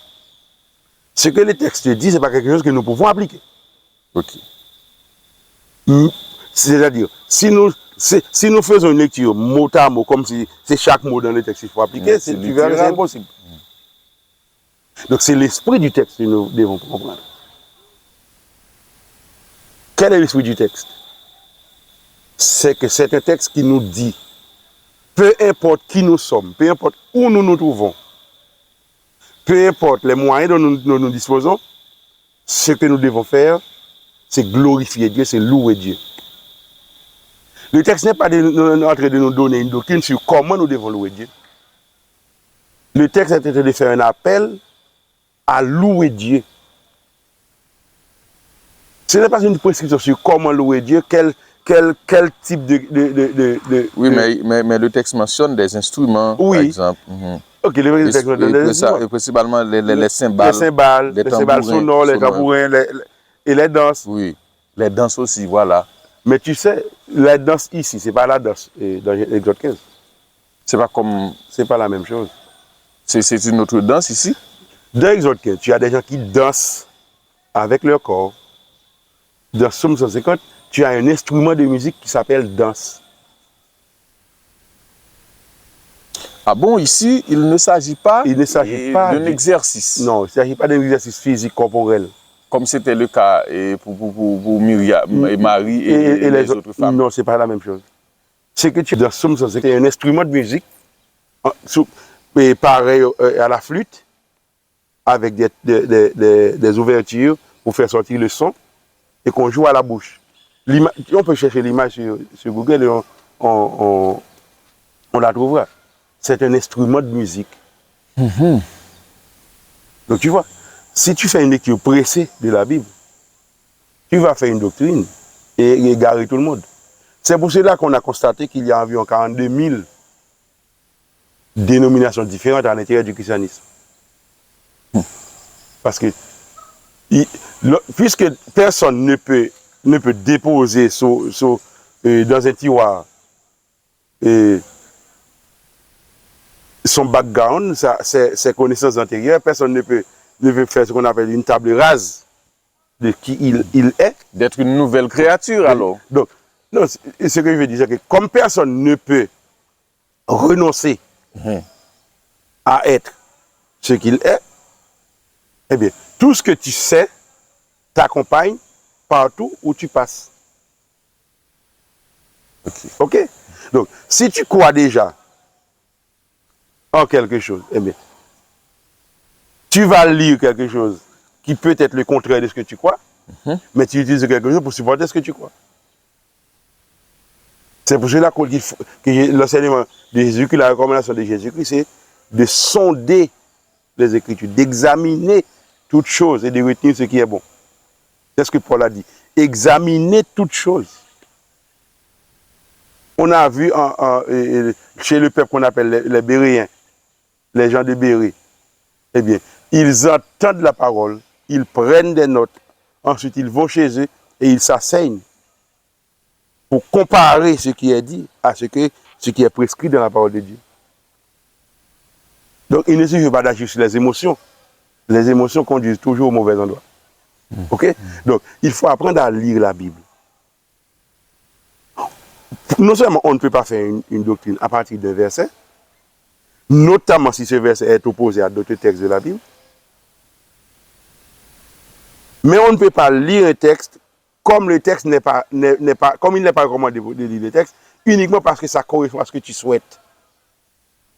ce que le texte dit, ce n'est pas quelque chose que nous pouvons appliquer. OK. C'est-à-dire, si nous faisons une lecture mot à mot, comme si c'est chaque mot dans le texte qu'il faut appliquer, c'est impossible. Donc c'est l'esprit du texte que nous devons comprendre. Quel est l'esprit du texte? C'est que c'est un texte qui nous dit, peu importe qui nous sommes, peu importe où nous nous trouvons, peu importe les moyens dont nous disposons, ce que nous devons faire, c'est glorifier Dieu, c'est louer Dieu. Le texte n'est pas en train de nous donner une doctrine sur comment nous devons louer Dieu. Le texte est en train de faire un appel à louer Dieu. Ce n'est pas une prescription sur comment louer Dieu, quel type de Oui, mais le texte mentionne des instruments, oui. par exemple. Ok, le texte mentionne des instruments. Et principalement les cymbales. Les cymbales sonores, les tambourins et les danses. Oui, les danses aussi, voilà. Mais tu sais, la danse ici, c'est pas la danse dans Exode 15. C'est pas comme... C'est pas la même chose. C'est une autre danse ici? Dans Exode 15, tu as des gens qui dansent avec leur corps. Dans Somme 150, tu as un instrument de musique qui s'appelle danse. Ah bon, ici, il ne s'agit pas d'un exercice. Non, il ne s'agit pas d'un exercice physique, corporel. Comme c'était le cas pour Myriam et Marie et les autres femmes. Non, ce n'est pas la même chose. C'est que tu as dans Somme 150, c'est un instrument de musique, pareil à la flûte, avec des ouvertures pour faire sortir le son, et qu'on joue à la bouche. On peut chercher l'image sur Google et on la trouvera. C'est un instrument de musique. Donc tu vois, si tu fais une lecture pressée de la Bible, tu vas faire une doctrine et égarer tout le monde. C'est pour cela qu'on a constaté qu'il y a environ 42 000 dénominations différentes à l'intérieur du christianisme. Parce que puisque personne ne peut déposer dans un tiroir son background, ses connaissances antérieures, personne ne peut faire ce qu'on appelle une table rase de qui il est. D'être une nouvelle créature alors. Donc, non, ce que je veux dire, c'est que comme personne ne peut renoncer à être ce qu'il est, eh bien, tout ce que tu sais t'accompagne partout où tu passes. Ok? Donc, si tu crois déjà en quelque chose, eh bien, tu vas lire quelque chose qui peut être le contraire de ce que tu crois, mais tu utilises quelque chose pour supporter ce que tu crois. C'est pour cela que l'enseignement de Jésus-Christ, la recommandation de Jésus-Christ, c'est de sonder les Écritures, d'examiner toutes choses et de retenir ce qui est bon. C'est ce que Paul a dit. Examiner toutes choses. On a vu chez le peuple qu'on appelle les Béréens, les gens de Bérée, eh bien, ils entendent la parole, ils prennent des notes, ensuite ils vont chez eux et ils s'asseyent pour comparer ce qui est dit à ce qui est prescrit dans la parole de Dieu. Donc, il ne suffit pas d'agir sur les émotions. Les émotions conduisent toujours au mauvais endroit. Ok? Donc, il faut apprendre à lire la Bible. Non seulement on ne peut pas faire une doctrine à partir d'un verset, notamment si ce verset est opposé à d'autres textes de la Bible, mais on ne peut pas lire un texte comme le texte comme il n'est pas recommandé de lire le texte, uniquement parce que ça correspond à ce que tu souhaites.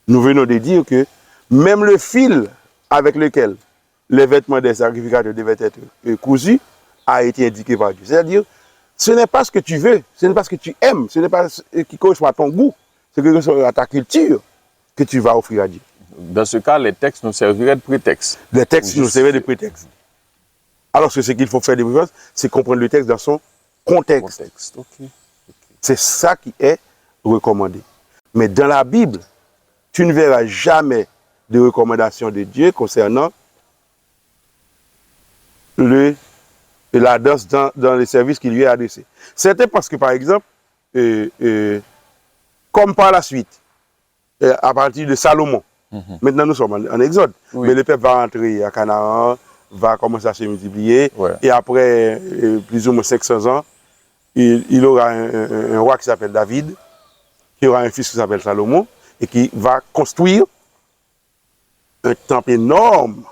Nous venons de dire que même le fil avec lequel les vêtements des sacrificateurs devaient être cousus a été indiqué par Dieu. C'est-à-dire, ce n'est pas ce que tu veux, ce n'est pas ce que tu aimes, ce n'est pas ce qui correspond à ton goût, ce qui correspond à ta culture que tu vas offrir à Dieu. Dans ce cas, les textes nous serviraient de prétexte. Les textes nous serviraient de prétexte. Alors que ce qu'il faut faire de préférence, c'est comprendre le texte dans son contexte. Okay. C'est ça qui est recommandé. Mais dans la Bible, tu ne verras jamais de recommandation de Dieu concernant la danse dans les services qui lui est adressé. C'était parce que, par exemple, comme par la suite, à partir de Salomon, maintenant nous sommes en Exode, mais le peuple va rentrer à Canaan, va commencer à se multiplier, et après plus ou moins 500 ans, il aura un roi qui s'appelle David, qui aura un fils qui s'appelle Salomon, et qui va construire un temple énorme.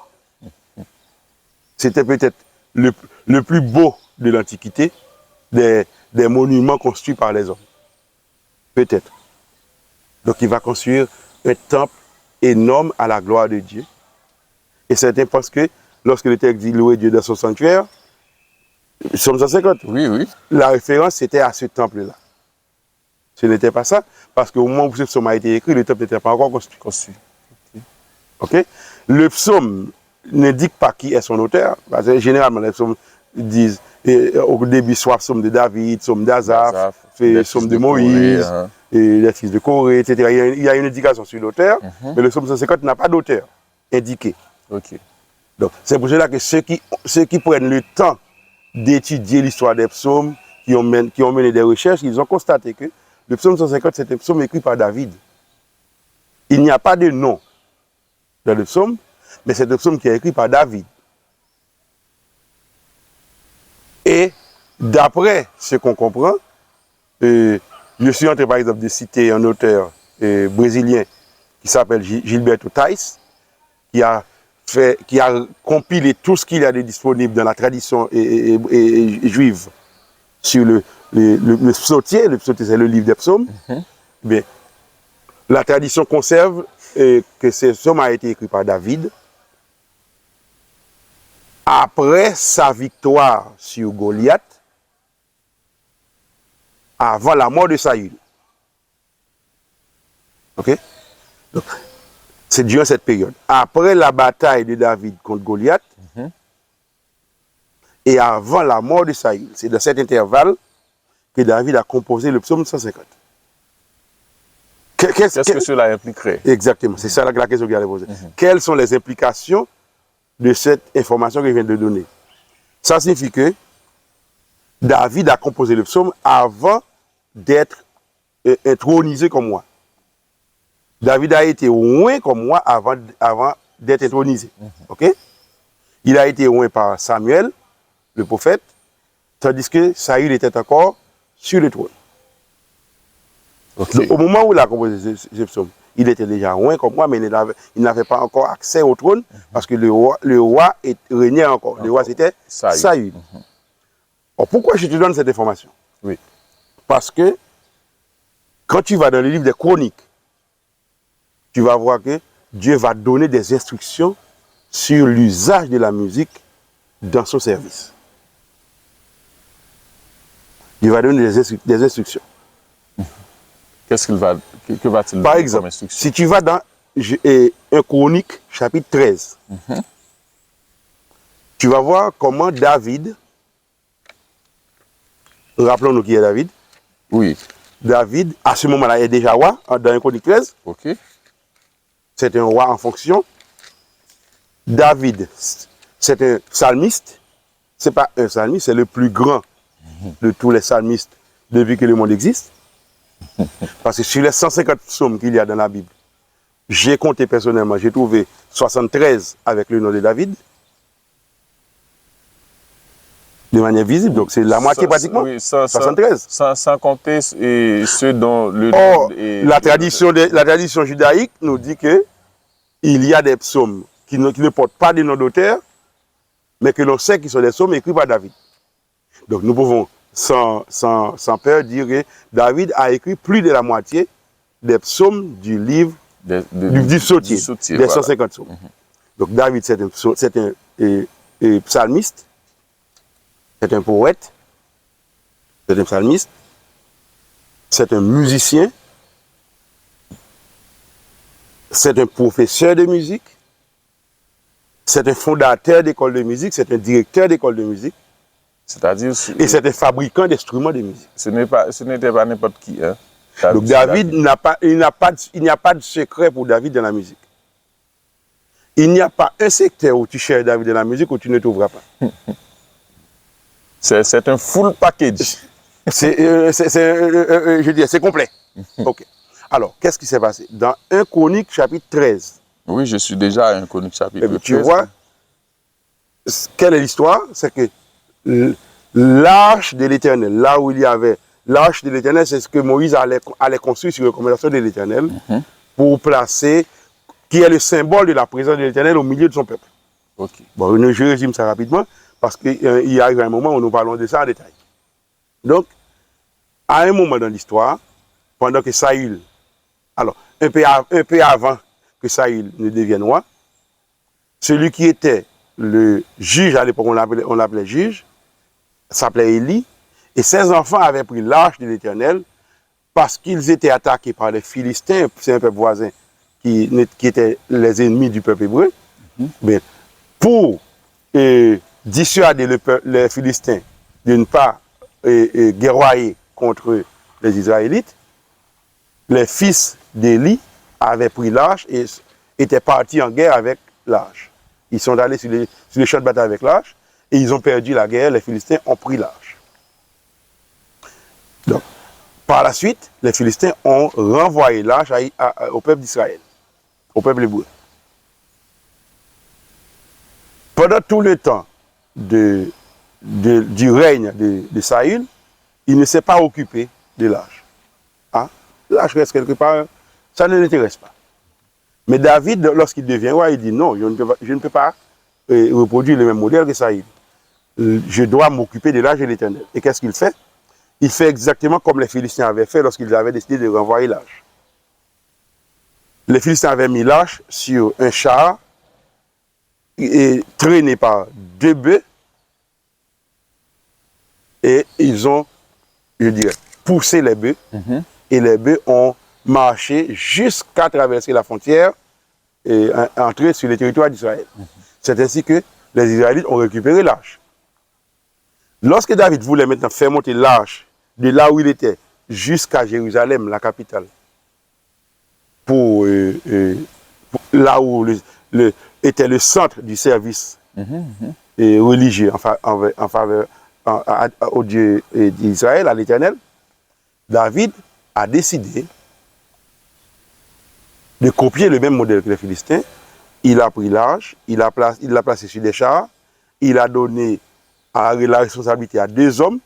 C'était peut-être le plus beau de l'Antiquité, des monuments construits par les hommes. Peut-être. Donc il va construire un temple énorme à la gloire de Dieu. Et c'est parce que lorsque le texte dit louer Dieu dans son sanctuaire, Psaume 150. Oui, oui. La référence, c'était à ce temple-là. Ce n'était pas ça, parce qu'au moment où ce psaume a été écrit, le temple n'était pas encore construit. Ok? Le psaume n'indique pas qui est son auteur, parce que généralement, les psaumes disent au début, soit psaume de David, psaume d'Azaph, psaume de Moïse, et les fils de Corée, etc. Il y a une indication sur l'auteur, mais le psaume 150 n'a pas d'auteur indiqué. Ok. Donc, c'est pour cela que ceux qui prennent le temps d'étudier l'histoire des psaumes, qui ont mené des recherches, ils ont constaté que le psaume 150, c'est un psaume écrit par David. Il n'y a pas de nom dans le psaume, mais c'est un psaume qui est écrit par David. Et d'après ce qu'on comprend, je suis en train par exemple de citer un auteur brésilien qui s'appelle Gilberto Tais, qui a compilé tout ce qu'il y a de disponible dans la tradition juive sur le psautier. Le psautier, c'est le livre des psaumes. Bien, la tradition conserve que ce psaume a été écrit par David après sa victoire sur Goliath, avant la mort de Saül. Ok? Donc, c'est durant cette période. Après la bataille de David contre Goliath, et avant la mort de Saül. C'est dans cet intervalle que David a composé le psaume 150. Qu'est-ce que cela impliquerait? Exactement, c'est ça la question que j'allais poser. Quelles sont les implications de cette information que je viens de donner? Ça signifie que David a composé le psaume avant d'être intronisé comme moi. David a été oint comme moi avant d'être intronisé. Ok? Il a ce oint par Samuel, le prophète, tandis que Saül était encore sur le trône. Okay. Au moment où il a composé ce psaume, il était déjà oint comme moi, mais il n'avait pas encore accès au trône parce que le roi régnait encore. Le roi, c'était Saül. Alors, pourquoi je te donne cette information? Oui. Parce que quand tu vas dans le livre des Chroniques, tu vas voir que Dieu va donner des instructions sur l'usage de la musique dans son service. Il va donner des instructions. Que va-t-il Par donner exemple, comme instruction? si tu vas dans 1 Chronique, chapitre 13, tu vas voir comment David, rappelons-nous qui est David. Oui. David, à ce moment-là, est déjà roi, dans 1 Chronique 13. Ok. C'est un roi en fonction. David, c'est un psalmiste. Ce n'est pas un psalmiste, c'est le plus grand de tous les psalmistes depuis que le monde existe. Parce que sur les 150 psaumes qu'il y a dans la Bible, j'ai compté personnellement, j'ai trouvé 73 avec le nom de David. De manière visible, donc c'est la moitié pratiquement, oui, 73. Sans compter ceux dont le... Or, la tradition judaïque nous dit que il y a des psaumes qui ne portent pas de nom d'auteur, mais que l'on sait qu'ils sont des psaumes écrits par David. Donc nous pouvons sans peur dire que David a écrit plus de la moitié des psaumes du livre du psautier, des voilà. 150 psaumes. Donc David, c'est un psalmiste, c'est un poète, c'est un psalmiste, c'est un musicien, c'est un professeur de musique, c'est un fondateur d'école de musique, c'est un directeur d'école de musique. C'est-à-dire... Et c'est un fabricant d'instruments de musique. Ce n'était pas n'importe qui. Hein? Donc David, il n'y a pas de secret pour David dans la musique. Il n'y a pas un secteur où tu cherches David dans la musique où tu ne trouveras pas. C'est un full package. C'est complet. Ok. Alors, qu'est-ce qui s'est passé? Dans 1 Chronique, chapitre 13. Oui, je suis déjà à 1 Chronique, chapitre 13. Tu vois, quelle est l'histoire? C'est que l'arche de l'Éternel, là où il y avait l'arche de l'Éternel, c'est ce que Moïse allait construire sur recommandation de l'Éternel pour placer, qui est le symbole de la présence de l'Éternel au milieu de son peuple. Okay. Bon, je résume ça rapidement parce qu'il arrive un moment où nous parlons de ça en détail. Donc, à un moment dans l'histoire, pendant que Saül, alors un peu avant que Saül ne devienne roi, celui qui était le juge, à l'époque on l'appelait juge, s'appelait Élie, et ses enfants avaient pris l'arche de l'Éternel parce qu'ils étaient attaqués par les Philistins, c'est un peuple voisin qui étaient les ennemis du peuple hébreu. Mais pour dissuader les Philistins de ne pas guerroyer contre les Israélites, les fils d'Élie avaient pris l'arche et étaient partis en guerre avec l'arche. Ils sont allés sur les champs de bataille avec l'arche et ils ont perdu la guerre, les Philistins ont pris l'arche. Donc, par la suite, les Philistins ont renvoyé l'arche au peuple d'Israël, au peuple hébreu. Pendant tout le temps du règne de Saül, il ne s'est pas occupé de l'arche. Hein? L'arche reste quelque part, ça ne l'intéresse pas. Mais David, lorsqu'il devient roi, il dit non, je ne peux pas reproduire le même modèle que Saül. Je dois m'occuper de l'arche de l'Éternel. Et qu'est-ce qu'il fait? Il fait exactement comme les Philistins avaient fait lorsqu'ils avaient décidé de renvoyer l'arche. Les Philistins avaient mis l'arche sur un char et traîné par 2 bœufs et ils ont, je dirais, poussé les bœufs et les bœufs ont marché jusqu'à traverser la frontière et entrer sur le territoire d'Israël. C'est ainsi que les Israélites ont récupéré l'arche. Lorsque David voulait maintenant faire monter l'arche de là où il était jusqu'à Jérusalem, la capitale, pour là où était le centre du service religieux en faveur au Dieu d'Israël, à l'Éternel, David a décidé de copier le même modèle que les Philistins. Il a pris l'arche, il l'a placé sur des chars, il a donné la responsabilité à 2 hommes.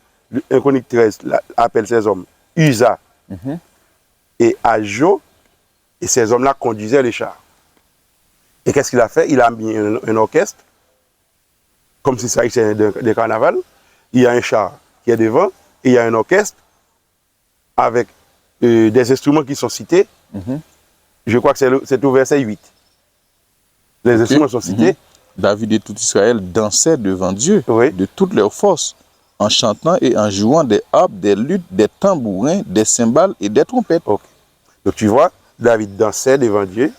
Un chronique 13 appelle ces hommes Uza et Ajo, et ces hommes-là conduisaient les chars. Et qu'est-ce qu'il a fait? Il a mis un orchestre, comme si ça était des carnavals. Il y a un char qui est devant, et il y a un orchestre avec des instruments qui sont cités. Je crois que c'est au verset 8. Les instruments sont cités. David et tout Israël dansaient devant Dieu de toutes leurs forces, en chantant et en jouant des harpes, des luttes, des tambourins, des cymbales et des trompettes. Donc tu vois, David dansait devant Dieu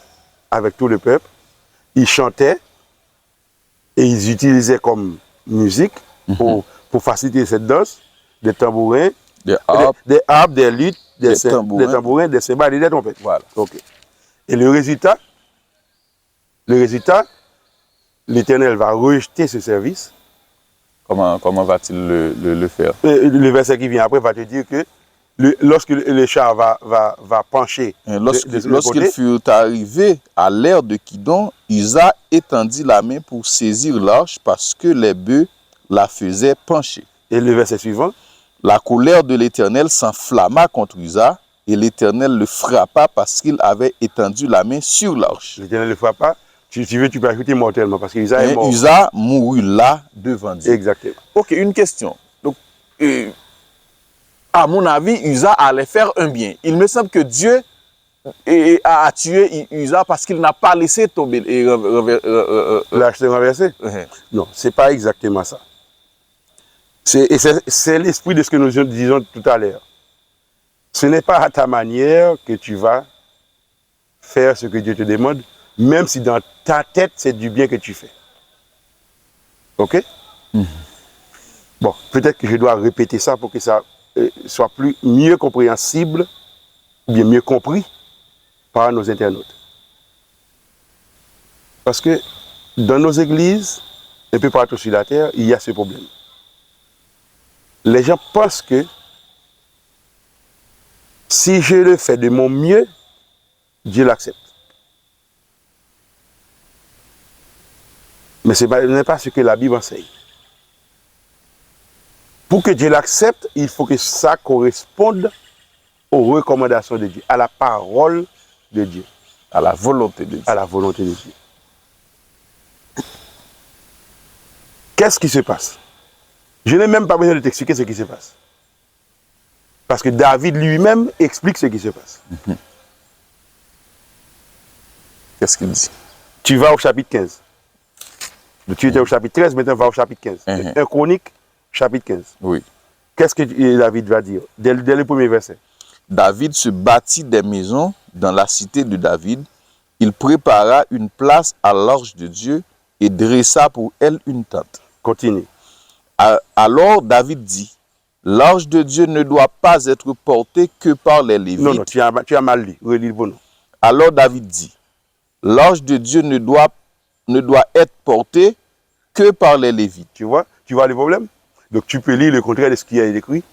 avec tout le peuple. Il chantait et ils utilisaient comme musique pour faciliter cette danse des tambourins, des harpes, des luttes, des tambourins, des cymbales et des trompettes. Voilà. Et le résultat, l'Éternel va rejeter ce service. Comment va-t-il le faire? Le verset qui vient après va te dire que lorsque le char va pencher, lorsqu'ils furent arrivés à l'ère de Kidon, Uza étendit la main pour saisir l'arche parce que les bœufs la faisaient pencher. Et le verset suivant, la colère de l'Éternel s'enflamma contre Uza et l'Éternel le frappa parce qu'il avait étendu la main sur l'arche. L'Éternel le frappa. Si tu veux, tu peux ajouter mortellement parce qu'Uza est mort. Uza mourut là devant Dieu. Exactement. Ok, une question. Donc, à mon avis, Uza allait faire un bien. Il me semble que Dieu a tué Uza parce qu'il n'a pas laissé tomber. L'arche s'est renversée? Non, ce n'est pas exactement ça. C'est l'esprit de ce que nous disons tout à l'heure. Ce n'est pas à ta manière que tu vas faire ce que Dieu te demande, même si dans ta tête, c'est du bien que tu fais. Ok? Bon, peut-être que je dois répéter ça pour que ça soit mieux compréhensible, ou bien mieux compris par nos internautes. Parce que dans nos églises, un peu partout sur la terre, il y a ce problème. Les gens pensent que si je le fais de mon mieux, Dieu l'accepte. Mais ce n'est pas ce que la Bible enseigne. Pour que Dieu l'accepte, il faut que ça corresponde aux recommandations de Dieu, à la parole de Dieu, à la volonté de Dieu. À la volonté de Dieu. Qu'est-ce qui se passe? Je n'ai même pas besoin de t'expliquer ce qui se passe. Parce que David lui-même explique ce qui se passe. Qu'est-ce qu'il dit? Tu vas au chapitre 15. Tu étais au chapitre 13, maintenant va au chapitre 15. 1 Chronique, chapitre 15. Oui. Qu'est-ce que David va dire dès le premier verset? David se bâtit des maisons dans la cité de David. Il prépara une place à l'arche de Dieu et dressa pour elle une tente. Continue. Alors David dit, l'arche de Dieu ne doit pas être portée que par les Lévites. Non, tu as mal lu. Relis le bon nom. Alors David dit, l'arche de Dieu ne doit être portée que par les Lévites. Tu vois le problème? Donc tu peux lire le contraire de ce qui est écrit.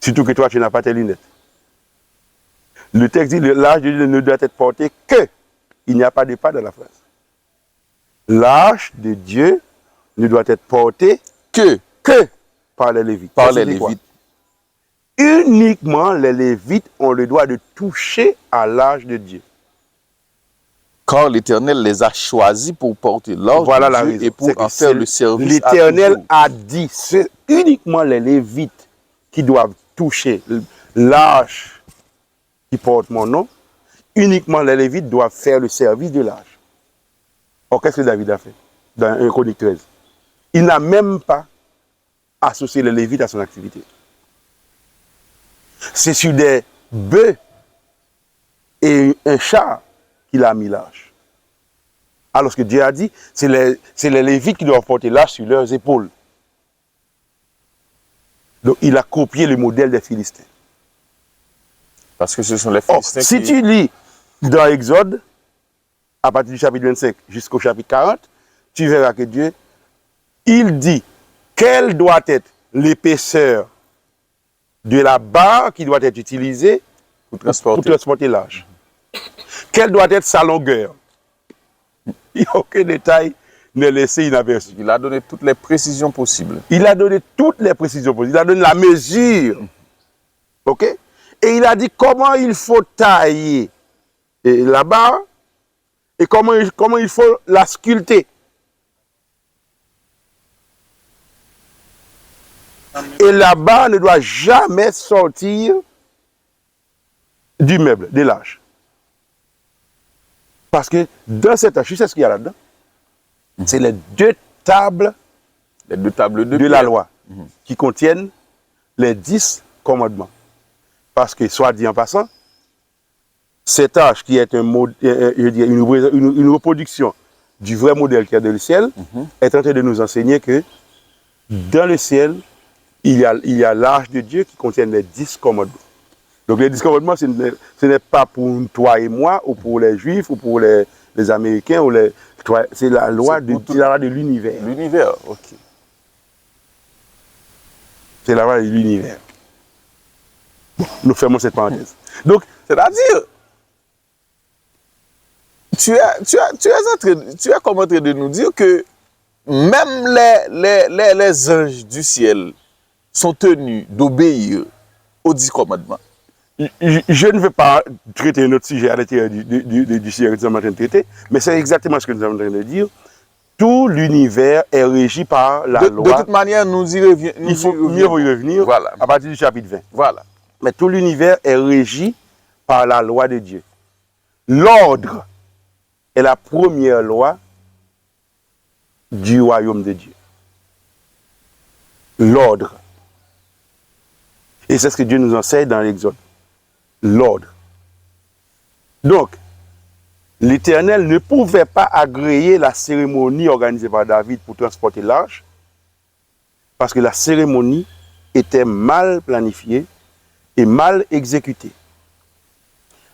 Surtout que toi, tu n'as pas tes lunettes. Le texte dit, l'arche de Dieu ne doit être portée que. Il n'y a pas de pas dans la phrase. L'arche de Dieu ne doit être portée Que par les Lévites. par les Lévites. Uniquement les Lévites ont le droit de toucher à l'arche de Dieu. Car l'Éternel les a choisis pour porter l'arche Voilà de la Dieu raison. et pour en faire le service à L'Éternel toujours. a dit, c'est uniquement les Lévites qui doivent toucher l'arche qui porte mon nom. Uniquement les Lévites doivent faire le service de l'arche. Or, qu'est-ce que David a fait dans 1 Chronique 13? Il n'a même pas associé les Lévites à son activité. C'est sur des bœufs et un char qu'il a mis l'arche. Alors que Dieu a dit, c'est les Lévites qui doivent porter l'arche sur leurs épaules. Donc il a copié le modèle des Philistins. Parce que ce sont les Or, Philistins si qui... tu lis dans Exode, à partir du chapitre 25 jusqu'au chapitre 40, tu verras que Dieu, il dit quelle doit être l'épaisseur de la barre qui doit être utilisée pour transporter l'arche. Quelle doit être sa longueur. Il n'y a aucun détail n'est laissé inaperçu. Il a donné toutes les précisions possibles. Il a donné toutes les précisions possibles. Il a donné la mesure. OK? Et il a dit comment il faut tailler la barre et comment il faut la sculpter. Et la barre ne doit jamais sortir du meuble, de l'arche. Parce que dans cette arche, tu sais ce qu'il y a là-dedans? C'est les deux tables de la loi qui contiennent les 10 commandements. Parce que, soit dit en passant, cette arche qui est une reproduction du vrai modèle qui est dans le ciel, est en train de nous enseigner que dans le ciel, il y a l'arche de Dieu qui contient les 10 commandements. Donc les 10 commandements, ce n'est pas pour toi et moi, ou pour les Juifs, ou pour les Américains, c'est la loi de l'univers. L'univers, ok. C'est la loi de l'univers. Bon, nous fermons cette parenthèse. Donc, c'est-à-dire, tu es comme en train de nous dire que même les anges du ciel sont tenus d'obéir aux 10 commandements. Je ne veux pas traiter un autre sujet à l'intérieur du sujet que nous sommes en train de traiter, mais c'est exactement ce que nous sommes en train de dire. Tout l'univers est régi par la loi. De toute manière, nous y reviendrons. Il faut mieux y revenir à partir du chapitre 20. Voilà. Mais tout l'univers est régi par la loi de Dieu. L'ordre est la première loi du royaume de Dieu. L'ordre. Et c'est ce que Dieu nous enseigne dans l'Exode. L'ordre. Donc, l'Éternel ne pouvait pas agréer la cérémonie organisée par David pour transporter l'arche, parce que la cérémonie était mal planifiée et mal exécutée.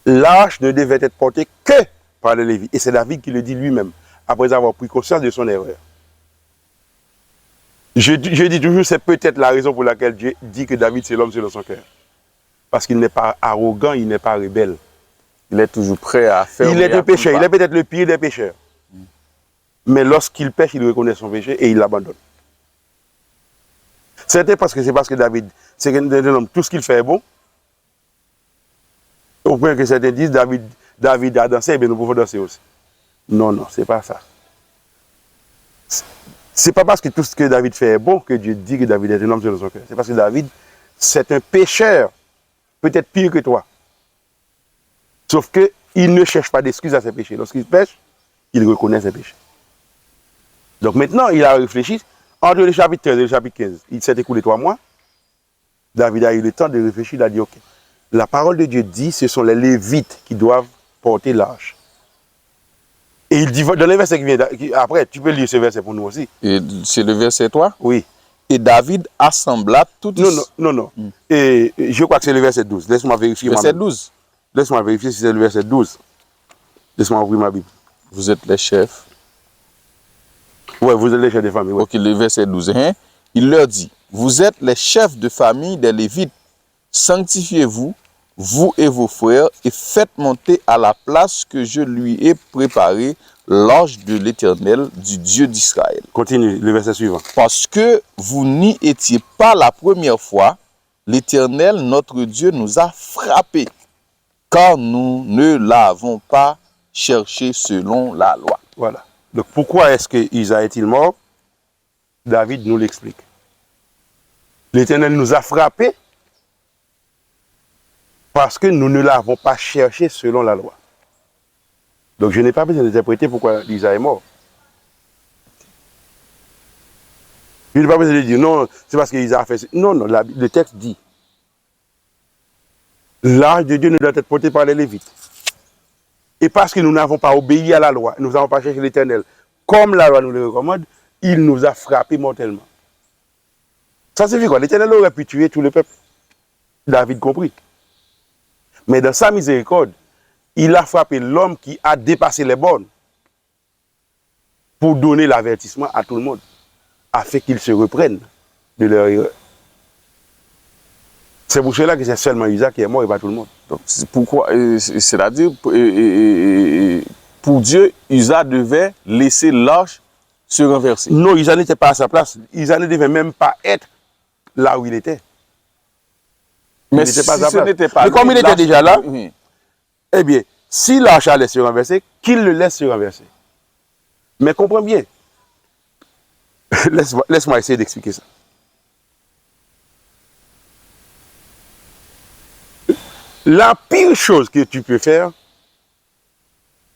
L'arche ne devait être portée que par les Lévites. Et c'est David qui le dit lui-même, après avoir pris conscience de son erreur. Je dis toujours, c'est peut-être la raison pour laquelle Dieu dit que David, c'est l'homme selon son cœur. Parce qu'il n'est pas arrogant, il n'est pas rebelle. Il est toujours prêt à faire. Il est un pécheur, il est peut-être le pire des pécheurs. Mais lorsqu'il pêche, il reconnaît son péché et il l'abandonne. C'est parce que David, c'est un homme, tout ce qu'il fait est bon. Au point que certains disent, David a dansé, et bien nous pouvons danser aussi. Non, c'est pas ça. C'est pas parce que tout ce que David fait est bon que Dieu dit que David est un homme selon son cœur. C'est parce que David, c'est un pécheur, peut-être pire que toi. Sauf qu'il ne cherche pas d'excuses à ses péchés. Lorsqu'il pêche, il reconnaît ses péchés. Donc maintenant, il a réfléchi, Entre le chapitre 13 et le chapitre 15, il s'est écoulé 3 mois. David a eu le temps de réfléchir, il a dit, ok, la parole de Dieu dit, ce sont les Lévites qui doivent porter l'arche. Et il dit, dans les versets qui viennent, après, tu peux lire ce verset pour nous aussi. Et c'est le verset 3? Oui. Et David assembla tout... Non. Et je crois que c'est le verset 12. Laisse-moi vérifier. Verset 12. Laisse-moi vérifier si c'est le verset 12. Laisse-moi ouvrir ma Bible. Vous êtes les chefs. Oui, vous êtes les chefs de famille. Ouais. Ok, le verset 12. Hein? Il leur dit, vous êtes les chefs de famille des Lévites. Sanctifiez-vous, vous et vos frères, et faites monter à la place que je lui ai préparée l'arche de l'Éternel, du Dieu d'Israël. Continue, le verset suivant. Parce que vous n'y étiez pas la première fois, l'Éternel, notre Dieu, nous a frappés, car nous ne l'avons pas cherché selon la loi. Voilà. Donc pourquoi est-ce que Isa est-il mort? David nous l'explique. L'Éternel nous a frappés parce que nous ne l'avons pas cherché selon la loi. Donc je n'ai pas besoin d'interpréter pourquoi Isa est mort. Je n'ai pas besoin de dire non, c'est parce qu'Isa a fait ça. Non, le texte dit l'arche de Dieu ne doit être portée par les Lévites. Et parce que nous n'avons pas obéi à la loi, nous n'avons pas cherché l'Éternel, comme la loi nous le recommande, il nous a frappés mortellement. Ça signifie quoi? L'Éternel aurait pu tuer tout le peuple, David compris. Mais dans sa miséricorde, il a frappé l'homme qui a dépassé les bornes pour donner l'avertissement à tout le monde, afin qu'ils se reprennent de leur erreur. C'est pour cela que c'est seulement Isa qui est mort et pas tout le monde. Donc, c'est pourquoi, c'est-à-dire, pour Dieu, Uza devait laisser l'arche se renverser. Non, Isa n'était pas à sa place. Isa ne devait même pas être là où il était. Mais si ce n'était pas mais comme il était déjà là, oui. Eh bien, si l'arche allait se renverser, qu'il le laisse se renverser. Mais comprends bien. Laisse-moi essayer d'expliquer ça. La pire chose que tu peux faire,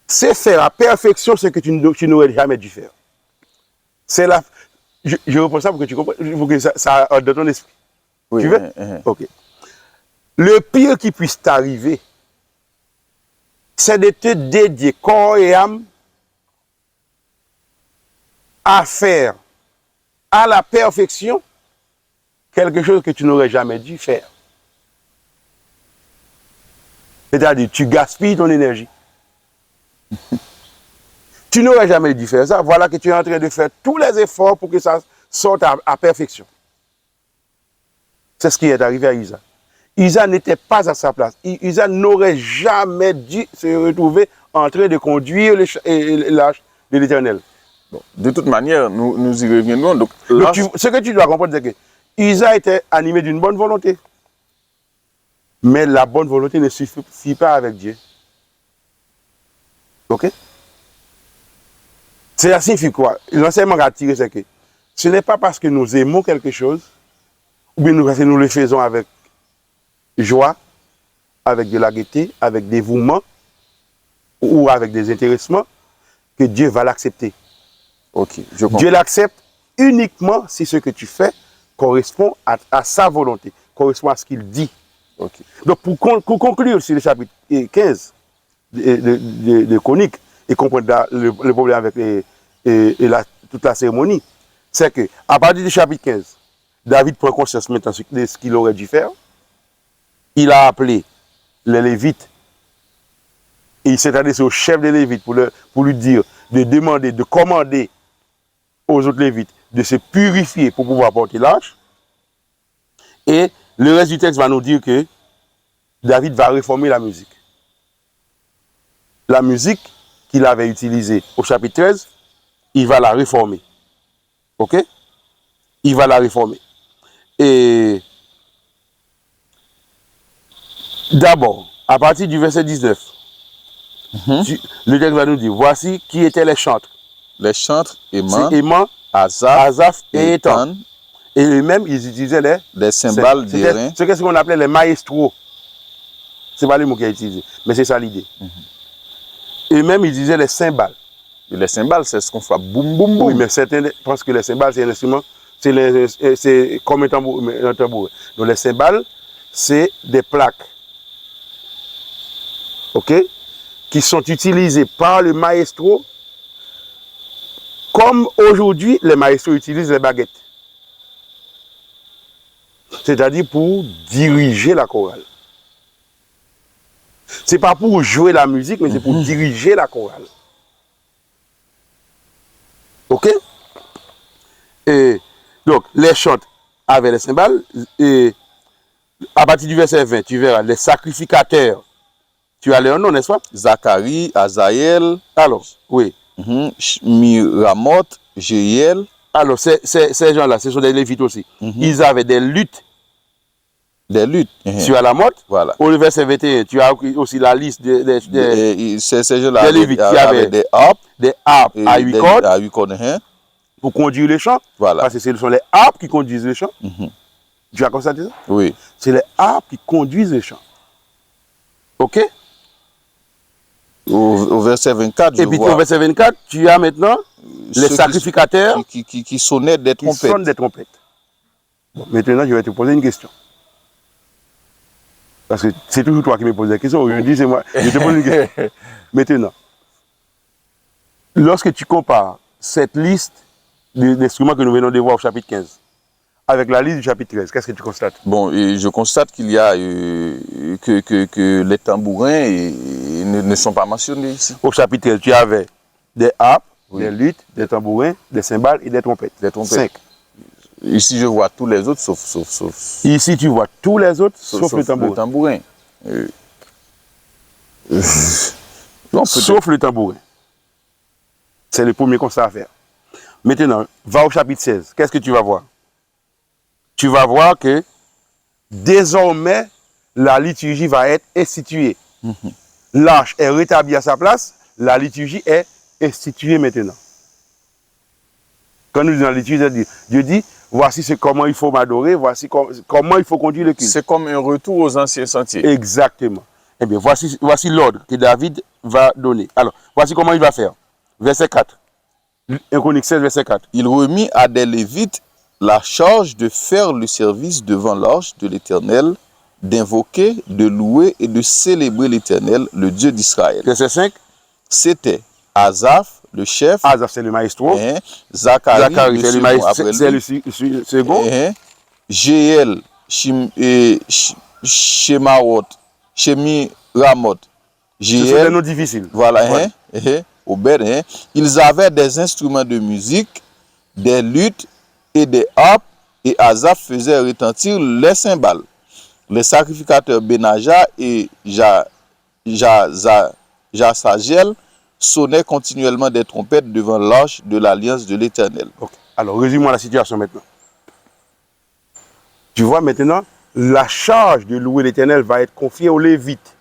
c'est faire à perfection ce que tu n'aurais jamais dû faire. C'est la... Je reprends ça pour que tu comprennes, pour que ça dans ton esprit. Oui, tu veux? Ok. Le pire qui puisse t'arriver, c'est de te dédier corps et âme à faire à la perfection quelque chose que tu n'aurais jamais dû faire. C'est-à-dire, tu gaspilles ton énergie. Tu n'aurais jamais dû faire ça. Voilà que tu es en train de faire tous les efforts pour que ça sorte à perfection. C'est ce qui est arrivé à Isa. Isa n'était pas à sa place. Isa n'aurait jamais dû se retrouver en train de conduire l'arche de l'Éternel. Bon, de toute manière, nous y reviendrons. Donc, ce que tu dois comprendre, c'est que Isa était animé d'une bonne volonté. Mais la bonne volonté ne suffit pas avec Dieu. Ok? Ça signifie quoi? L'enseignement à tirer, c'est que ce n'est pas parce que nous aimons quelque chose, ou bien parce que nous le faisons avec joie, avec de la gaieté, avec dévouement, ou avec des intéressements, que Dieu va l'accepter. Ok, je comprends. Dieu l'accepte uniquement si ce que tu fais correspond à sa volonté, correspond à ce qu'il dit. Okay. Donc, pour conclure sur le chapitre 15 de Chroniques et comprendre le problème avec toute la cérémonie, c'est que à partir du chapitre 15, David prend conscience maintenant de ce qu'il aurait dû faire. Il a appelé les Lévites et il s'est adressé au chef des Lévites pour lui dire de demander, de commander aux autres Lévites de se purifier pour pouvoir porter l'arche. Et le reste du texte va nous dire que David va réformer la musique. La musique qu'il avait utilisée au chapitre 13, il va la réformer. Ok? Il va la réformer. Et d'abord, à partir du verset 19, le texte va nous dire, voici qui étaient les chantres. Les chantres, Éman, Asaph et Étan. Et eux-mêmes, ils utilisaient les cymbales d'airain. C'est ce qu'on appelait les maestros. Ce n'est pas le mot qui est utilisé, mais c'est ça l'idée. Eux-mêmes, ils utilisaient les cymbales. Et les cymbales, c'est ce qu'on fait boum, boum, boum. Oui, mais certains pensent que les cymbales, c'est un instrument, c'est comme un tambourin. Donc les cymbales, c'est des plaques, ok, qui sont utilisées par le maestro, comme aujourd'hui, les maestros utilisent les baguettes. C'est-à-dire pour diriger la chorale. C'est pas pour jouer la musique, mais c'est pour diriger la chorale. Ok? Et donc, les chantes avec les cymbales, et à partir du verset 20, tu verras les sacrificateurs. Tu as leur nom, n'est-ce pas? Zacharie, Azaël, Alors, oui. Miramoth, Jéiel. Alors, ces gens-là, ce sont des lévites aussi. Ils avaient des luttes. Des luttes. Tu as la motte. Voilà. Au verset 21, tu as aussi la liste ces gens-là lévites qui avaient des harpes. Des harpes à 8 cordes. À 8 cordes. Pour conduire les chants. Voilà. Parce que ce sont les harpes qui conduisent les chants. Tu as constaté ça? Oui. C'est les harpes qui conduisent les chants. Ok? Au verset 24, et puis au verset 24, tu as maintenant les sacrificateurs qui sonnaient des trompettes. Qui sonnent des trompettes. Bon, maintenant, je vais te poser une question. Parce que c'est toujours toi qui me poses la question. Aujourd'hui, c'est moi. Je te pose une question. Maintenant, lorsque tu compares cette liste d'instruments que nous venons de voir au chapitre 15 avec la liste du chapitre 13, qu'est-ce que tu constates? Bon, je constate qu'il y a que les tambourins ne sont pas mentionnés ici. Au chapitre 13, tu avais des harpes, des luttes, des tambourins, des cymbales et des trompettes. Des trompettes. 5. Ici, je vois tous les autres sauf. Ici, tu vois tous les autres sauf le tambourin. Le tambourin. Non, sauf le tambourin. C'est le premier constat à faire. Maintenant, va au chapitre 16. Qu'est-ce que tu vas voir? Tu vas voir que désormais, la liturgie va être instituée. L'arche est rétablie à sa place, la liturgie est instituée maintenant. Quand nous disons la liturgie, Dieu dit, voici comment il faut m'adorer, voici comment il faut conduire le culte. C'est comme un retour aux anciens sentiers. Exactement. Eh bien, voici l'ordre que David va donner. Alors, voici comment il va faire. Verset 4. 1 Chronique 16, verset 4. Il remit à des Lévites la charge de faire le service devant l'arche de l'Éternel, d'invoquer, de louer et de célébrer l'Éternel, le Dieu d'Israël. Verset 5. C'était Asaph, le chef. Asaph, c'est le maestro. Zacharie, c'est le maestro. C'est le second. Jéiel, Shemiramoth. Ce sont des noms difficiles. Voilà. Obed, ils avaient des instruments de musique, des luttes et des harpes, et Asaph faisait retentir les cymbales. Les sacrificateurs Benaja et Jasagel sonnaient continuellement des trompettes devant l'arche de l'alliance de l'Éternel. Okay. Alors, résume-moi la situation maintenant. Tu vois maintenant, la charge de louer l'Éternel va être confiée aux Lévites.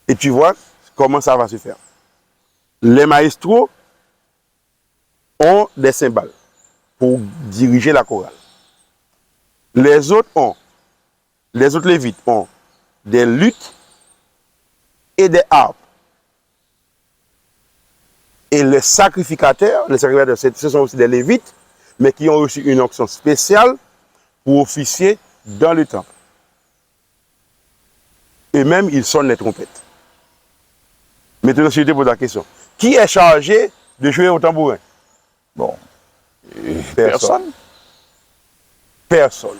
Et tu vois comment ça va se faire. Les maestros ont des cymbales pour diriger la chorale. Les autres Lévites ont des luttes et des harpes. Et les sacrificateurs, ce sont aussi des Lévites, mais qui ont reçu une onction spéciale pour officier dans le temple. Et même, ils sonnent les trompettes. Maintenant, je te pose la question. Qui est chargé de jouer au tambourin? Bon, personne. Personne.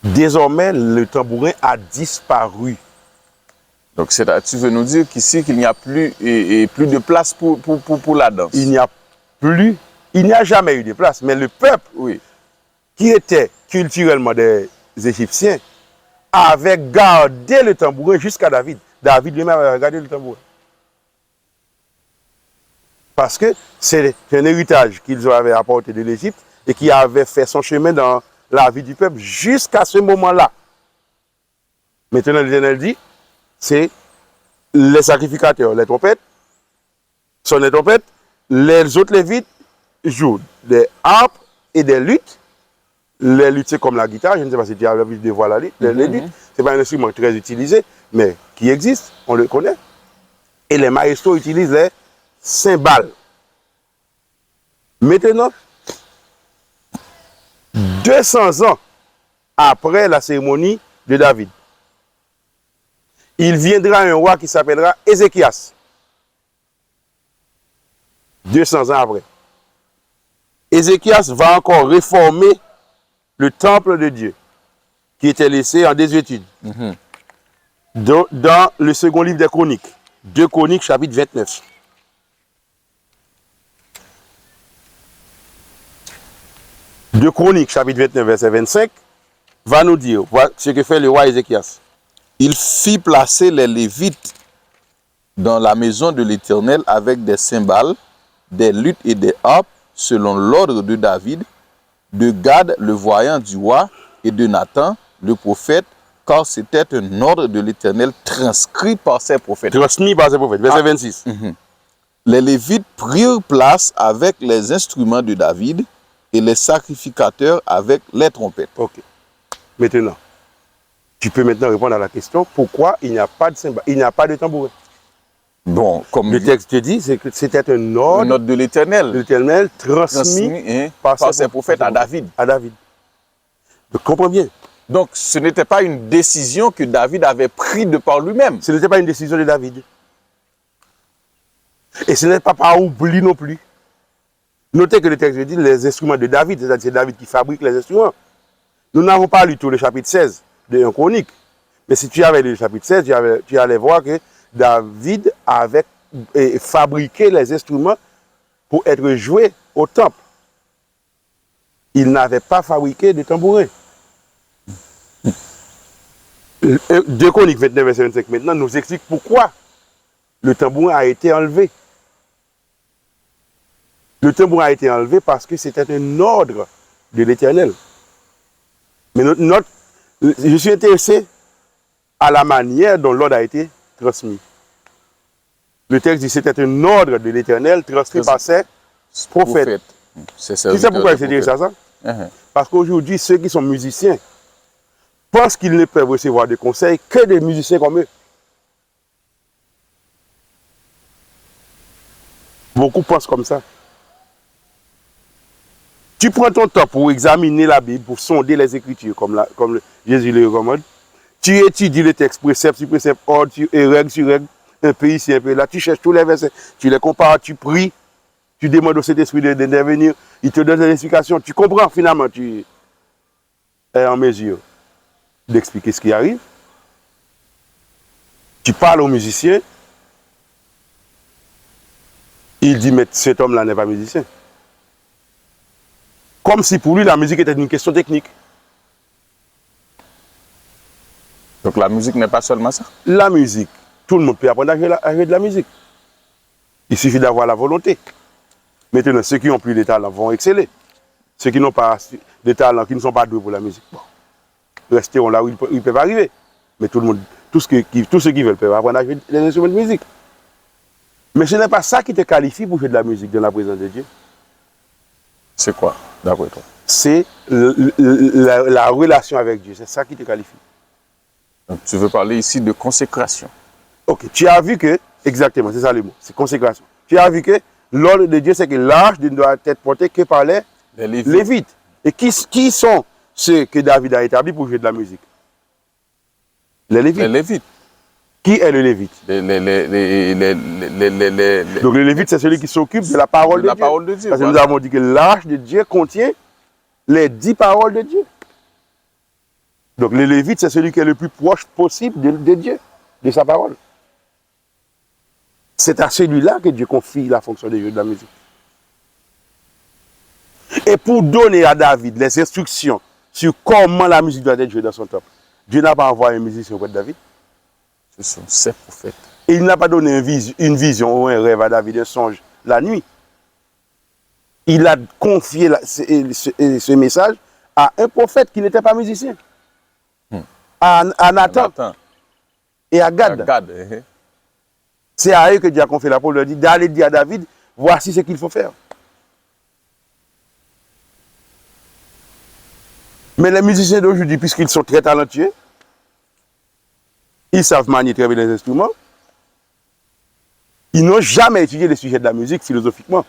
Désormais, le tambourin a disparu. Donc, tu veux nous dire qu'ici, qu'il n'y a plus de place pour la danse? Il n'y a jamais eu de place. Mais le peuple, oui, qui était culturellement des Égyptiens, avait gardé le tambourin jusqu'à David. David lui-même avait gardé le tambourin. Parce que c'est un héritage qu'ils avaient apporté de l'Égypte et qui avait fait son chemin dans la vie du peuple jusqu'à ce moment-là. Maintenant, l'Éternel dit, c'est les sacrificateurs, les trompettes, sont les trompettes, les autres Lévites jouent des harpes et des luttes. Les luttes, c'est comme la guitare, je ne sais pas si tu as l'habitude de voir la lutte. Les luttes, ce n'est pas un instrument très utilisé, mais qui existe, on le connaît. Et les maestros utilisent les cymbales. Maintenant, 200 ans après la cérémonie de David, il viendra un roi qui s'appellera Ézéchias. 200 ans après. Ézéchias va encore réformer le temple de Dieu qui était laissé en désuétude. Dans le second livre des Chroniques, 2 Chroniques chapitre 29. De Chroniques, chapitre 29, verset 25, va nous dire voilà ce que fait le roi Ézéchias. Il fit placer les Lévites dans la maison de l'Éternel avec des cymbales, des luttes et des harpes, selon l'ordre de David, de Gad, le voyant du roi, et de Nathan, le prophète, car c'était un ordre de l'Éternel transcrit par ses prophètes. Transmis par ses prophètes, verset 26. Les Lévites prirent place avec les instruments de David et les sacrificateurs avec les trompettes. Ok. Maintenant, tu peux maintenant répondre à la question pourquoi il n'y a pas de cymbales, il n'y a pas de tambourin. Bon, comme le texte te dit, c'est que c'était un ordre de l'Éternel transmis par ses prophètes à David. Je comprends bien. Donc, ce n'était pas une décision que David avait prise de par lui-même. Ce n'était pas une décision de David. Et ce n'est pas par oubli non plus. Notez que le texte dit les instruments de David, c'est-à-dire c'est David qui fabrique les instruments. Nous n'avons pas lu tout le chapitre 16 de 1 Chronique. Mais si tu avais lu le chapitre 16, tu allais voir que David avait fabriqué les instruments pour être joués au temple. Il n'avait pas fabriqué de tambourin. 2 Chroniques 29, verset 25 maintenant nous explique pourquoi le tambourin a été enlevé. Le tambourin a été enlevé parce que c'était un ordre de l'Éternel. Mais je suis intéressé à la manière dont l'ordre a été transmis. Le texte dit que c'était un ordre de l'Éternel transmis par ses prophètes. Tu sais pourquoi c'est intéressant ça? Parce qu'aujourd'hui, ceux qui sont musiciens pensent qu'ils ne peuvent recevoir de conseils que des musiciens comme eux. Beaucoup pensent comme ça. Tu prends ton temps pour examiner la Bible, pour sonder les Écritures, comme Jésus le recommande. Tu étudies le texte, précepte sur précepte, ordre et règle sur règle, un peu ici, un peu là. Tu cherches tous les versets, tu les compares, tu pries, tu demandes au Saint-Esprit d'intervenir, il te donne des explications. Tu comprends finalement, tu es en mesure d'expliquer ce qui arrive. Tu parles aux musiciens, il dit, mais cet homme-là n'est pas musicien. Comme si pour lui, la musique était une question technique. Donc la musique n'est pas seulement ça? La musique, tout le monde peut apprendre à jouer de la musique. Il suffit d'avoir la volonté. Maintenant, ceux qui ont plus de talent vont exceller. Ceux qui n'ont pas de talent, qui ne sont pas doués pour la musique, bon, resteront là où ils peuvent arriver. Mais tout le monde, tous ceux qui veulent peuvent apprendre à jouer des instruments de musique. Mais ce n'est pas ça qui te qualifie pour jouer de la musique dans la présence de Dieu. C'est quoi, d'après toi? C'est la relation avec Dieu. C'est ça qui te qualifie. Donc, tu veux parler ici de consécration. Ok, tu as vu que, exactement, c'est ça le mot, c'est consécration. Tu as vu que l'ordre de Dieu, c'est que l'arche ne doit être portée que par les Lévites. Et qui sont ceux que David a établis pour jouer de la musique? Les Lévites. Les Lévites. Qui est le Lévite? Donc le Lévite, c'est celui qui s'occupe de la parole de Dieu. Parce que nous avons dit que l'arche de Dieu contient les 10 paroles de Dieu. Donc le Lévite, c'est celui qui est le plus proche possible de Dieu, de sa parole. C'est à celui-là que Dieu confie la fonction de jouer de la musique. Et pour donner à David les instructions sur comment la musique doit être jouée dans son temple, Dieu n'a pas envoyé un musicien auprès de David. Ce sont ses prophètes. Et il n'a pas donné une vision ou un rêve à David, un songe la nuit. Il a confié ce message à un prophète qui n'était pas musicien. À Nathan et à Gad. C'est à eux que Dieu a confié la parole, dit d'aller dire à David, voici ce qu'il faut faire. Mais les musiciens d'aujourd'hui, puisqu'ils sont très talentueux, ils savent manier très bien les instruments, Ils n'ont jamais étudié les sujets de la musique philosophiquement.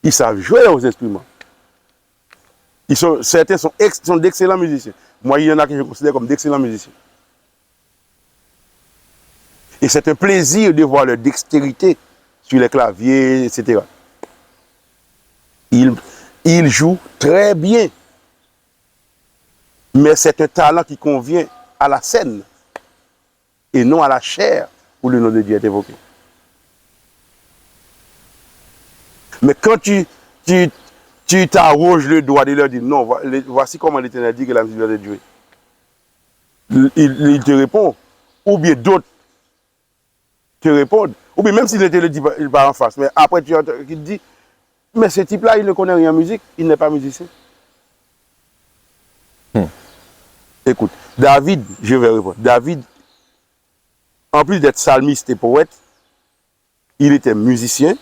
Ils savent jouer aux instruments. Certains sont d'excellents musiciens. Moi, il y en a que je considère comme d'excellents musiciens. Et c'est un plaisir de voir leur dextérité sur les claviers, etc. Ils jouent très bien. Mais c'est un talent qui convient à la scène et non à la chair où le nom de Dieu est évoqué. Mais quand tu t'arroges le droit de leur dire non, voici comment l'Éternel dit que la musique doit être jouée. Il te répond, ou bien d'autres te répondent, ou bien même s'il ne te le dit pas en face, mais après tu te dis, mais ce type-là, il ne connaît rien en musique, il n'est pas musicien. Écoute, David, je vais répondre, David, en plus d'être psalmiste et poète, il était musicien,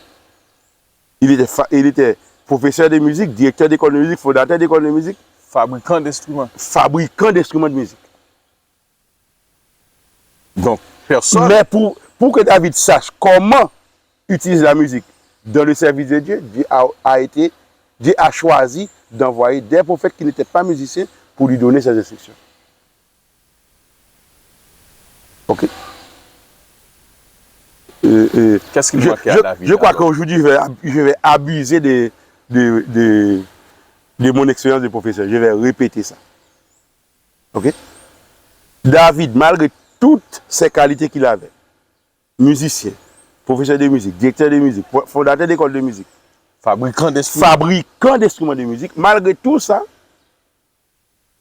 il était professeur de musique, directeur d'école de musique, fondateur d'école de musique. Fabricant d'instruments. Fabricant d'instruments de musique. Donc, personne. Mais pour que David sache comment utiliser la musique dans le service de Dieu, Dieu a choisi d'envoyer des prophètes qui n'étaient pas musiciens pour lui donner ses instructions. Ok? Qu'est-ce qu'il manquait à David? Je crois qu'aujourd'hui, je vais abuser de mon expérience de professeur. Je vais répéter ça. Ok? David, malgré toutes ces qualités qu'il avait, musicien, professeur de musique, directeur de musique, fondateur d'école de musique, fabricant d'instruments de musique, malgré tout ça,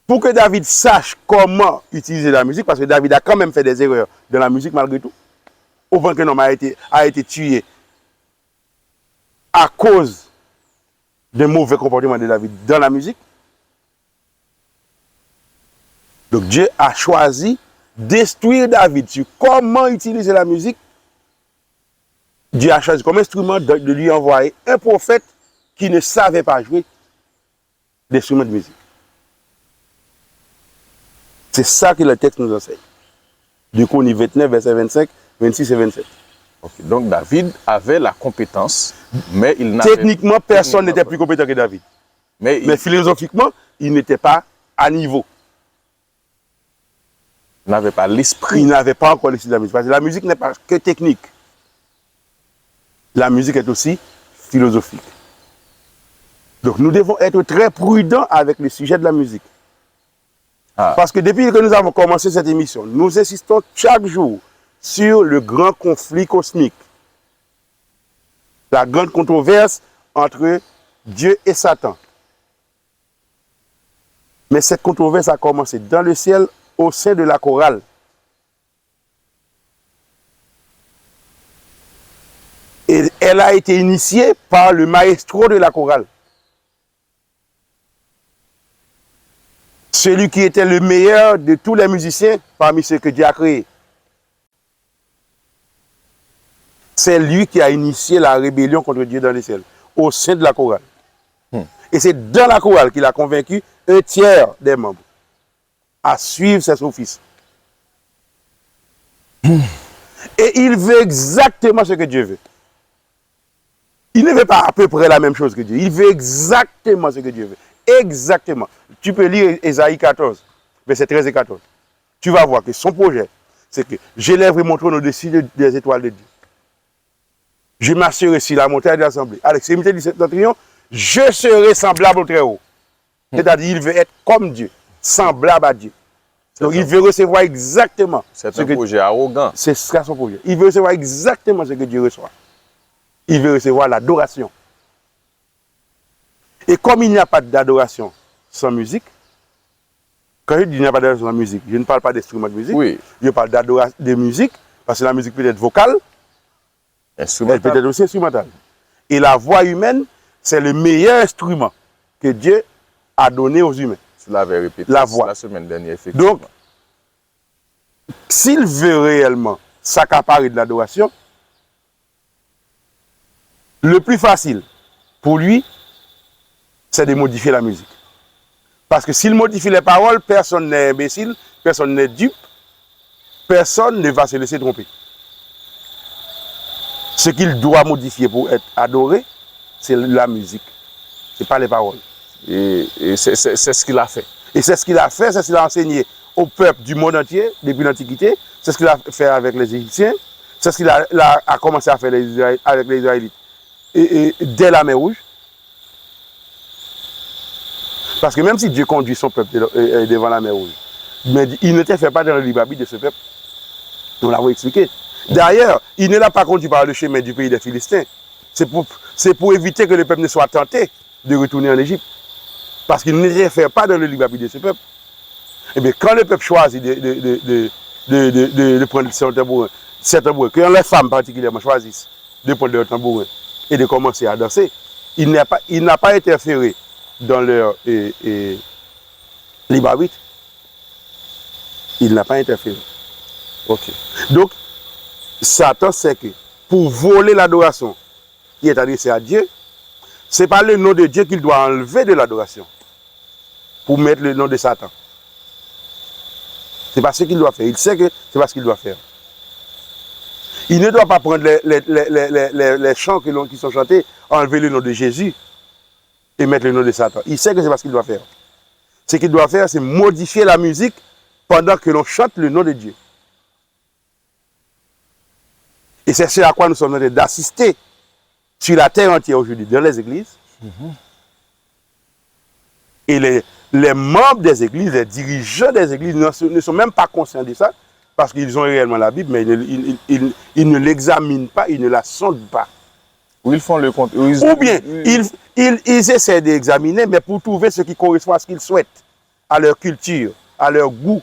pour que David sache comment utiliser la musique, parce que David a quand même fait des erreurs dans la musique malgré tout, au point qu'un homme a été tué à cause d'un mauvais comportement de David dans la musique. Donc Dieu a choisi d'instruire David sur comment utiliser la musique. Dieu a choisi comme instrument de lui envoyer un prophète qui ne savait pas jouer d'instruments de musique. C'est ça que le texte nous enseigne. Du coup, on y 29, verset 25, 26 et 27. Okay. Donc David avait la compétence, mais il n'avait... Techniquement, personne n'était plus compétent que David. Mais philosophiquement, il n'était pas à niveau. Il n'avait pas l'esprit. Il n'avait pas encore l'esprit de la musique. Parce que la musique n'est pas que technique. La musique est aussi philosophique. Donc nous devons être très prudents avec le sujet de la musique. Parce que depuis que nous avons commencé cette émission, nous insistons chaque jour sur le grand conflit cosmique. La grande controverse entre Dieu et Satan. Mais cette controverse a commencé dans le ciel au sein de la chorale. Et elle a été initiée par le maestro de la chorale. Celui qui était le meilleur de tous les musiciens parmi ceux que Dieu a créés. C'est lui qui a initié la rébellion contre Dieu dans les ciels, au sein de la chorale. Et c'est dans la chorale qu'il a convaincu un tiers des membres à suivre ses offices. Et il veut exactement ce que Dieu veut. Il ne veut pas à peu près la même chose que Dieu. Il veut exactement ce que Dieu veut. Exactement. Tu peux lire Ésaïe 14, verset 13 et 14. Tu vas voir que son projet, c'est que j'élèverai mon trône au-dessus des étoiles de Dieu. Je m'assurerai sur la montagne de l'assemblée. À l'extrémité du septentrion, je serai semblable au Très-Haut. C'est-à-dire, il veut être comme Dieu, semblable à Dieu. Donc, il veut recevoir exactement. C'est un projet arrogant. C'est ça son projet. Il veut recevoir exactement ce que Dieu reçoit. Il veut recevoir l'adoration. Et comme il n'y a pas d'adoration sans musique, quand je dis qu'il n'y a pas d'adoration sans musique, je ne parle pas d'instruments de musique, oui. Je parle d'adoration de musique, parce que la musique peut être vocale, elle peut être aussi instrumentale. Et la voix humaine, c'est le meilleur instrument que Dieu a donné aux humains. Tu l'avais répété la voix. La semaine dernière, effectivement. Donc, s'il veut réellement s'accaparer de l'adoration, le plus facile pour lui, c'est de modifier la musique. Parce que s'il modifie les paroles, personne n'est imbécile, personne n'est dupe, personne ne va se laisser tromper. Ce qu'il doit modifier pour être adoré, c'est la musique. Ce n'est pas les paroles. Et c'est ce qu'il a fait. Et c'est ce qu'il a fait, c'est ce qu'il a enseigné au peuple du monde entier depuis l'Antiquité. C'est ce qu'il a fait avec les Égyptiens. C'est ce qu'il a commencé à faire avec les Israélites et dès la mer Rouge. Parce que même si Dieu conduit son peuple devant la mer Rouge, mais il ne fait pas dans le libre arbitre de ce peuple. Nous l'avons expliqué. D'ailleurs, il ne l'a pas conduit par le chemin du pays des Philistins. C'est pour éviter que le peuple ne soit tenté de retourner en Égypte. Parce qu'il ne fait pas dans le libre arbitre de ce peuple. Et bien, quand le peuple choisit de prendre son tambourin, quand les femmes particulièrement choisissent de prendre leur tambourin et de commencer à danser, il n'a pas interféré dans leur libre arbitre. Il n'a pas interféré. Ok. Donc, Satan sait que pour voler l'adoration qui est adressée à Dieu, ce n'est pas le nom de Dieu qu'il doit enlever de l'adoration pour mettre le nom de Satan. Ce n'est pas ce qu'il doit faire. Il sait que c'est pas ce qu'il doit faire. Il ne doit pas prendre les chants qui sont chantés, enlever le nom de Jésus et mettre le nom de Satan. Il sait que c'est pas ce qu'il doit faire. Ce qu'il doit faire, c'est modifier la musique pendant que l'on chante le nom de Dieu. Et c'est ce à quoi nous sommes en train d'assister sur la terre entière aujourd'hui, dans les églises. Et les membres des églises, les dirigeants des églises ne sont même pas conscients de ça, parce qu'ils ont réellement la Bible, mais ils ne l'examinent pas, ils ne la sondent pas. Ou ils font le compte. Ou bien, ils essaient d'examiner, mais pour trouver ce qui correspond à ce qu'ils souhaitent, à leur culture, à leur goût,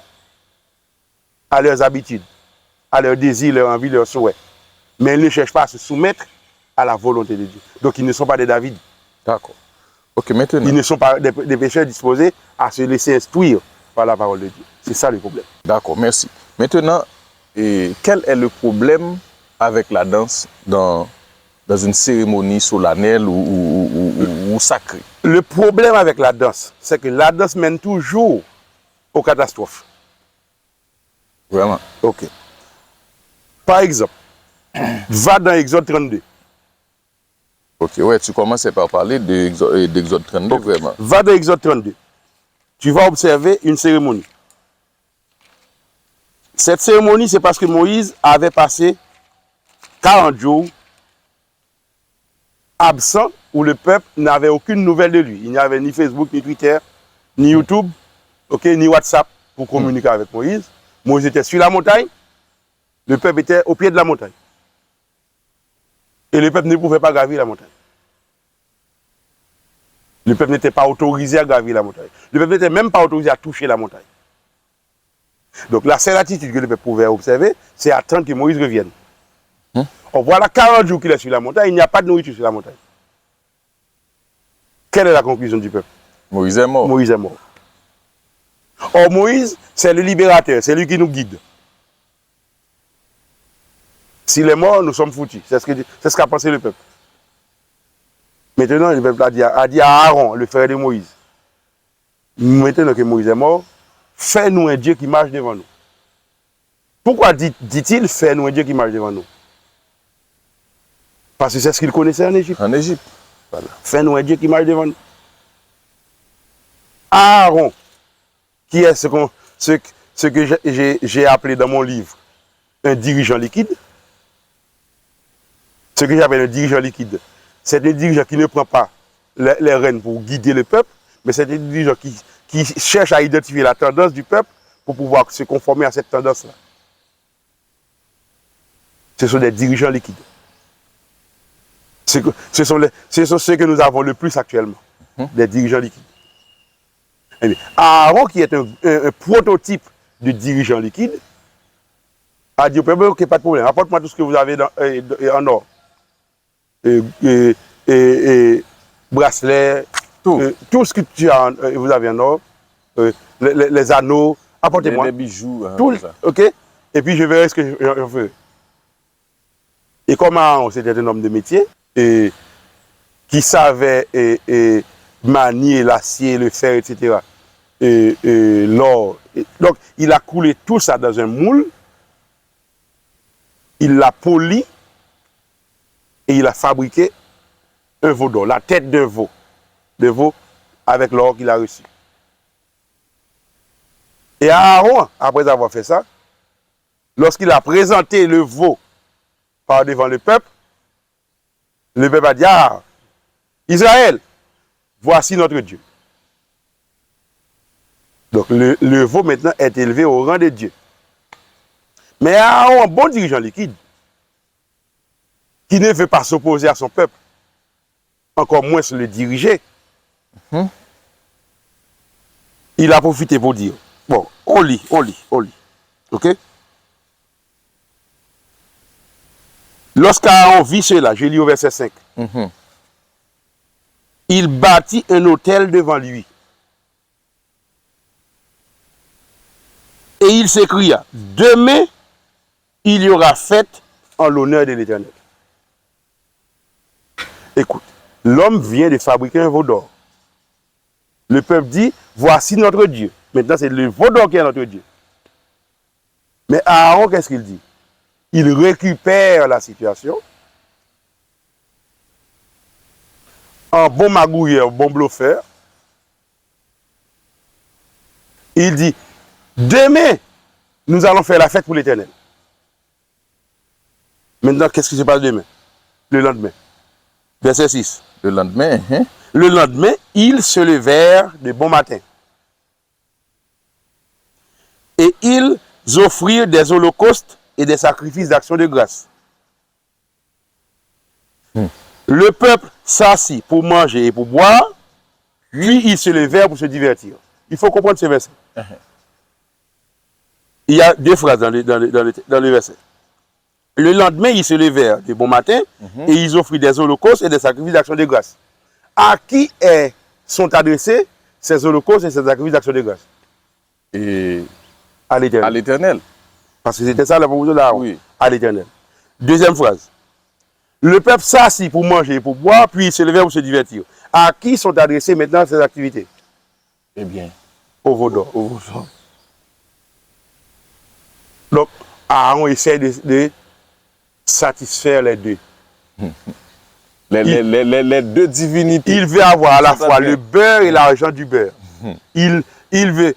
à leurs habitudes, à leurs désirs, leurs envies, leurs souhaits. Mais ils ne cherchent pas à se soumettre à la volonté de Dieu. Donc ils ne sont pas des David. D'accord. Ok, maintenant. Ils ne sont pas des pécheurs disposés à se laisser instruire par la parole de Dieu. C'est ça le problème. D'accord, merci. Maintenant, quel est le problème avec la danse dans une cérémonie solennelle ou sacrée? Le problème avec la danse, c'est que la danse mène toujours aux catastrophes. Vraiment? Ok. Par exemple, va dans Exode 32. Ok, ouais, tu commençais par parler d'Exode 32, okay. Vraiment. Va dans Exode 32. Tu vas observer une cérémonie. Cette cérémonie, c'est parce que Moïse avait passé 40 jours absent où le peuple n'avait aucune nouvelle de lui. Il n'y avait ni Facebook, ni Twitter, ni YouTube, okay, ni WhatsApp pour communiquer avec Moïse. Moïse était sur la montagne, le peuple était au pied de la montagne. Et le peuple ne pouvait pas gravir la montagne. Le peuple n'était pas autorisé à gravir la montagne. Le peuple n'était même pas autorisé à toucher la montagne. Donc la seule attitude que le peuple pouvait observer, c'est attendre que Moïse revienne. On voit là 40 jours qu'il est sur la montagne, il n'y a pas de nourriture sur la montagne. Quelle est la conclusion du peuple? Moïse est mort. Moïse est mort. Or Moïse, c'est le libérateur, c'est lui qui nous guide. S'il est mort, nous sommes foutus. C'est ce qu'a pensé le peuple. Maintenant, le peuple a dit à Aaron, le frère de Moïse, maintenant que Moïse est mort, fais-nous un Dieu qui marche devant nous. Pourquoi dit-il, fais-nous un Dieu qui marche devant nous? Parce que c'est ce qu'il connaissait en Égypte. En Égypte. Voilà. Fais-nous un Dieu qui marche devant nous. Aaron, qui est ce que j'ai appelé dans mon livre un dirigeant liquide. Ce que j'appelle un dirigeant liquide, c'est un dirigeant qui ne prend pas les rênes pour guider le peuple, mais c'est un dirigeant qui cherche à identifier la tendance du peuple pour pouvoir se conformer à cette tendance-là. Ce sont des dirigeants liquides. Ce sont ceux que nous avons le plus actuellement, des dirigeants liquides. Eh bien, Aaron, qui est un prototype de dirigeant liquide, a dit au peuple, ok, pas de problème, apporte-moi tout ce que vous avez en or. Bracelets, tout ce que vous avez en or, les anneaux, apportez-moi. Les bijoux. Tout, ok? Et puis je verrai ce que je ferai. Et comme Aaron, c'était un homme de métier, qui savait manier l'acier, le fer, etc., l'or. Donc, il a coulé tout ça dans un moule, il l'a poli, et il a fabriqué un veau d'or, la tête d'un veau, de veau avec l'or qu'il a reçu. Et Aaron, après avoir fait ça, lorsqu'il a présenté le veau par devant le peuple a dit, ah, Israël, voici notre Dieu. Donc le veau maintenant est élevé au rang de Dieu. Mais Aaron, un bon dirigeant liquide, qui ne veut pas s'opposer à son peuple, encore moins se le diriger, il a profité pour dire, bon, on lit. Ok? Lorsqu'Aaron vit cela, je lis au verset 5, il bâtit un autel devant lui. Et il s'écria, demain, il y aura fête en l'honneur de l'Éternel. Écoute, l'homme vient de fabriquer un veau d'or. Le peuple dit, voici notre Dieu. Maintenant, c'est le veau d'or qui est notre Dieu. Mais Aaron, qu'est-ce qu'il dit? Il récupère la situation. En bon magouilleur, bon bluffeur. Il dit, demain, nous allons faire la fête pour l'Éternel. Maintenant, qu'est-ce qui se passe demain? Le lendemain. Verset 6. Le lendemain, hein? Le lendemain, ils se levèrent de bon matin. Et ils offrirent des holocaustes et des sacrifices d'action de grâce. Le peuple s'assit pour manger et pour boire, puis ils se levèrent pour se divertir. Il faut comprendre ce verset. Il y a deux phrases dans le verset. Le lendemain, ils se levèrent de bon matin et ils offrirent des holocaustes et des sacrifices d'action de grâce. À qui sont adressés ces holocaustes et ces sacrifices d'action de grâce? Et à l'Éternel. À l'Éternel. Parce que c'était ça la proposition d'Aaron. Oui. À l'Éternel. Deuxième phrase. Le peuple s'assit pour manger et pour boire, puis il se levait pour se divertir. À qui sont adressées maintenant ces activités? Eh bien, au veau d'or. au veau d'or. Donc, Aaron essaie de satisfaire les deux. Les deux divinités. Il veut avoir à la fois le beurre et l'argent du beurre. Il veut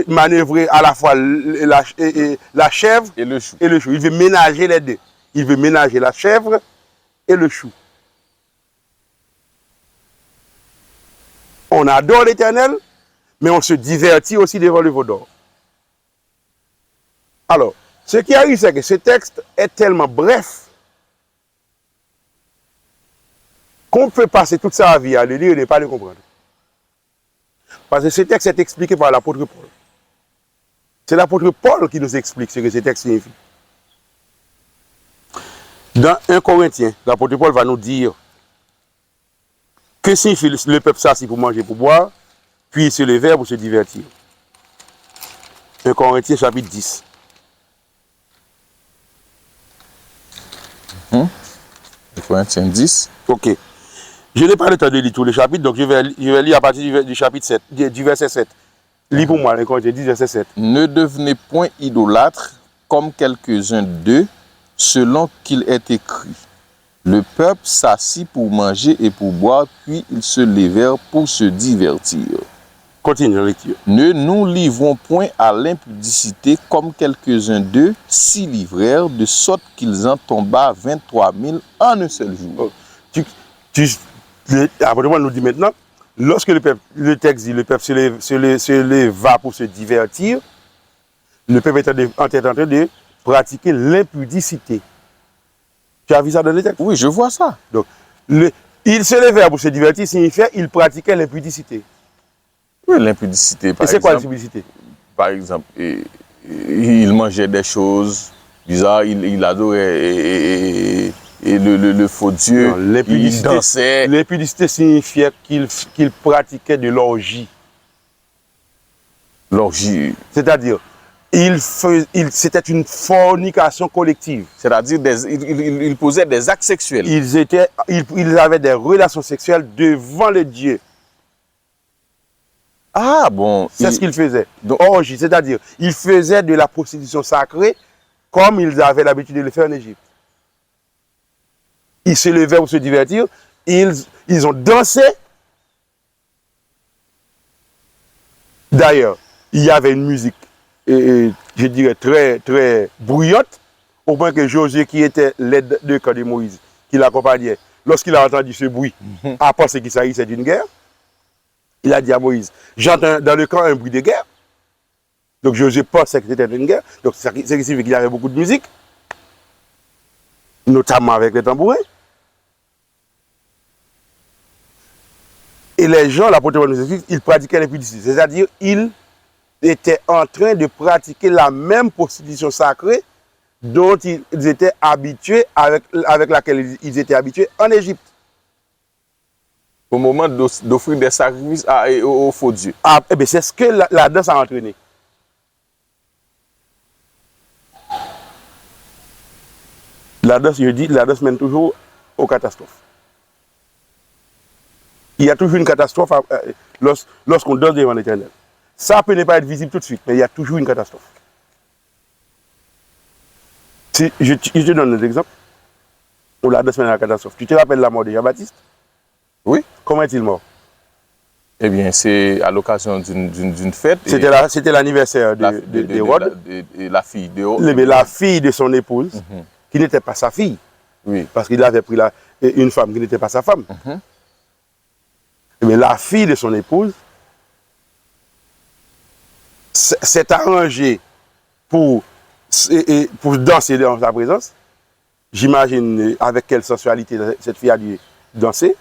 manœuvrer à la fois la chèvre Et le chou. Il veut ménager les deux. Il veut ménager la chèvre et le chou. On adore l'Éternel, mais on se divertit aussi devant le veau d'or. Alors, ce qui arrive, c'est que ce texte est tellement bref qu'on peut passer toute sa vie à le lire et ne pas le comprendre. Parce que ce texte est expliqué par l'apôtre Paul. C'est l'apôtre Paul qui nous explique ce que ce texte signifie. Dans 1 Corinthiens, l'apôtre Paul va nous dire que signifie le peuple s'assit pour manger, pour boire, puis il se levait pour se divertir. 1 Corinthiens chapitre 10. 1 Corinthiens 10. Ok. Je n'ai pas le temps de lire tout le chapitre, donc je vais lire à partir du chapitre 7, du verset 7. Lis pour moi, 1 Corinthiens 10, verset 7. Ne devenez point idolâtres comme quelques-uns d'eux, selon qu'il est écrit. Le peuple s'assit pour manger et pour boire, puis ils se levèrent pour se divertir. Continue la lecture. Ne nous livrons point à l'impudicité comme quelques-uns d'eux s'y livrèrent, de sorte qu'ils en tombèrent 23 000 en un seul jour. L'apôtre Paul nous dit maintenant, lorsque le texte dit le peuple se leva pour se divertir, le peuple est en train de pratiquer l'impudicité. Tu as vu ça dans le texte? Oui, je vois ça. Donc, il se levait pour se divertir signifiait il pratiquait l'impudicité. Oui, l'impudicité, par Et c'est quoi exemple. l'impudicité? Par exemple, il mangeait des choses bizarres, il adorait le faux Dieu, il dansait. L'impudicité signifiait qu'il pratiquait de l'orgie. L'orgie. C'est-à-dire, c'était une fornication collective. C'est-à-dire, il posait des actes sexuels. Ils avaient des relations sexuelles devant le Dieu. Ah bon. C'est ce qu'ils faisaient. Orgie, c'est-à-dire, ils faisaient de la prostitution sacrée comme ils avaient l'habitude de le faire en Égypte. Ils se levaient pour se divertir. Ils ont dansé. D'ailleurs, il y avait une musique, je dirais, très, très bruyante, au point que Josué, qui était l'aide de camp de Moïse, qui l'accompagnait, lorsqu'il a entendu ce bruit, a pensé qu'il s'agissait d'une guerre. Il a dit à Moïse, j'entends dans le camp un bruit de guerre. Donc Josué pensait que c'était une guerre. Donc c'est signifie qu'il y avait beaucoup de musique, notamment avec les tambourins. Et les gens, l'apôtre nous explique, ils pratiquaient l'impudicité. C'est-à-dire, ils étaient en train de pratiquer la même prostitution sacrée dont ils étaient habitués, avec laquelle ils étaient habitués en Égypte. Au moment d'offrir des sacrifices aux faux dieux. Ah, eh bien, c'est ce que la danse a entraîné. La danse, je dis, la danse mène toujours aux catastrophes. Il y a toujours une catastrophe lorsqu'on danse devant l'Éternel. Ça peut ne pas être visible tout de suite, mais il y a toujours une catastrophe. Si je te donne un exemple où la danse mène à la catastrophe. Tu te rappelles la mort de Jean-Baptiste? Oui. Comment est-il mort? Eh bien, c'est à l'occasion d'une fête. C'était l'anniversaire d'Hérode. Et la fille d'Hérode. La fille de son épouse, qui n'était pas sa fille. Oui. Parce qu'il avait pris une femme qui n'était pas sa femme. Mais la fille de son épouse s'est arrangée pour danser dans sa présence. J'imagine avec quelle sensualité cette fille a dû danser.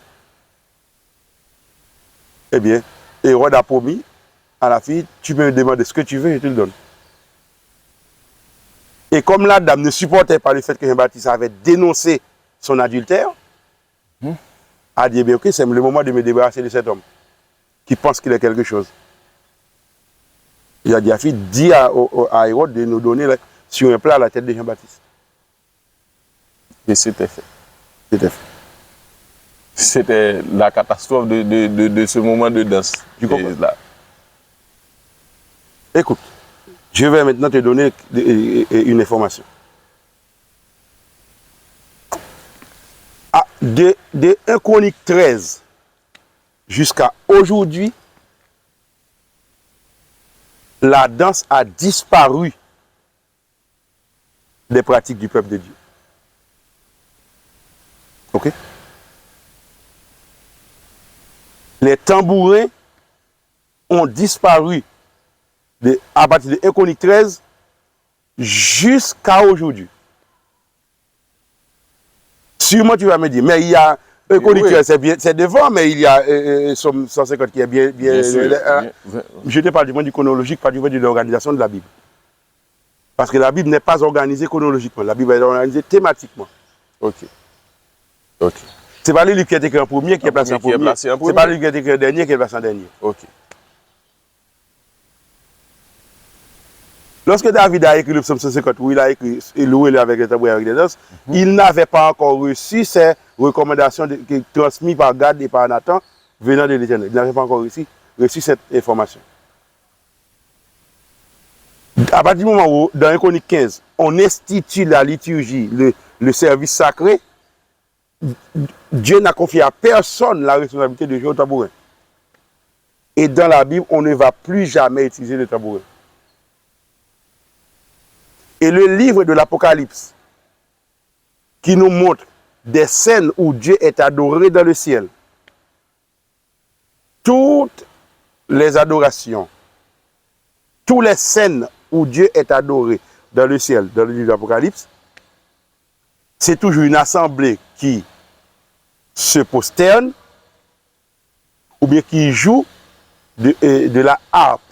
Eh bien, Hérode a promis à la fille, tu peux me demander ce que tu veux, je te le donne. Et comme la dame ne supportait pas le fait que Jean-Baptiste avait dénoncé son adultère, a dit, eh bien, ok, c'est le moment de me débarrasser de cet homme qui pense qu'il est quelque chose. Il a dit à la fille, dis à Hérode de nous donner sur un plat la tête de Jean-Baptiste. Et c'était fait. C'était fait. C'était la catastrophe de ce moment de danse. Tu comprends? Écoute, je vais maintenant te donner une information. De 1 Chronique 13 jusqu'à aujourd'hui, la danse a disparu des pratiques du peuple de Dieu. Ok? Les tambourins ont disparu à partir de 1 Chronique 13 jusqu'à aujourd'hui. Sûrement tu vas me dire, mais il y a un Chronique 13, c'est devant, mais il y a Somme 150 qui est bien je te parle du point de vue chronologique, pas du point de vue de l'organisation de la Bible. Parce que la Bible n'est pas organisée chronologiquement, la Bible est organisée thématiquement. Ok. C'est pas le livre qui est écrit en premier qui est placé en premier. C'est pas le livre qui est écrit en dernier qui est placé en dernier. Ok. Lorsque David a écrit le psaume 150, où il a écrit louer avec les tambours et avec les danses, il n'avait pas encore reçu ces recommandations transmises par Gad et par Nathan venant de l'Éternel. Il n'avait pas encore reçu cette information. À partir du moment où, dans 1 Chronique 15, on institue la liturgie, le service sacré, Dieu n'a confié à personne la responsabilité de jouer au tambourin. Et dans la Bible, on ne va plus jamais utiliser le tambourin. Et le livre de l'Apocalypse, qui nous montre des scènes où Dieu est adoré dans le ciel, toutes les adorations, toutes les scènes où Dieu est adoré dans le ciel, dans le livre de l'Apocalypse, c'est toujours une assemblée qui se prosterne ou bien qui joue de la harpe.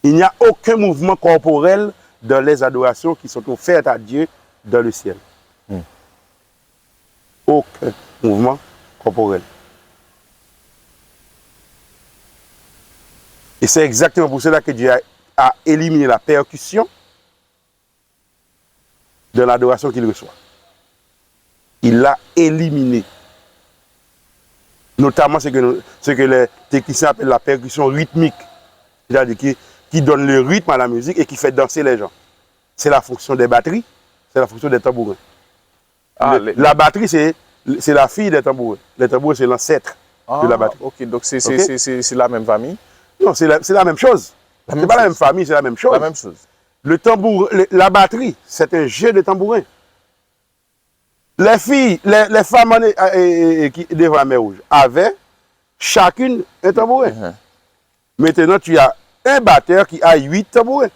Il n'y a aucun mouvement corporel dans les adorations qui sont offertes à Dieu dans le ciel. Aucun mouvement corporel. Et c'est exactement pour cela que Dieu a éliminé la percussion de l'adoration qu'il reçoit. Il l'a éliminé. Notamment ce que les techniciens appellent la percussion rythmique. C'est-à-dire qui donne le rythme à la musique et qui fait danser les gens. C'est la fonction des batteries, c'est la fonction des tambourins. La batterie, c'est la fille des tambourins. Les tambourins, c'est l'ancêtre de la batterie. Ok, donc c'est la même famille? Non, c'est la même chose. C'est pas la même famille, c'est la même chose. La même chose. Le tambour, la batterie, c'est un jeu de tambourin. Les filles, les femmes qui devant la mer Rouge avaient chacune un tambourin. Maintenant, tu as un batteur qui a 8 tambourins.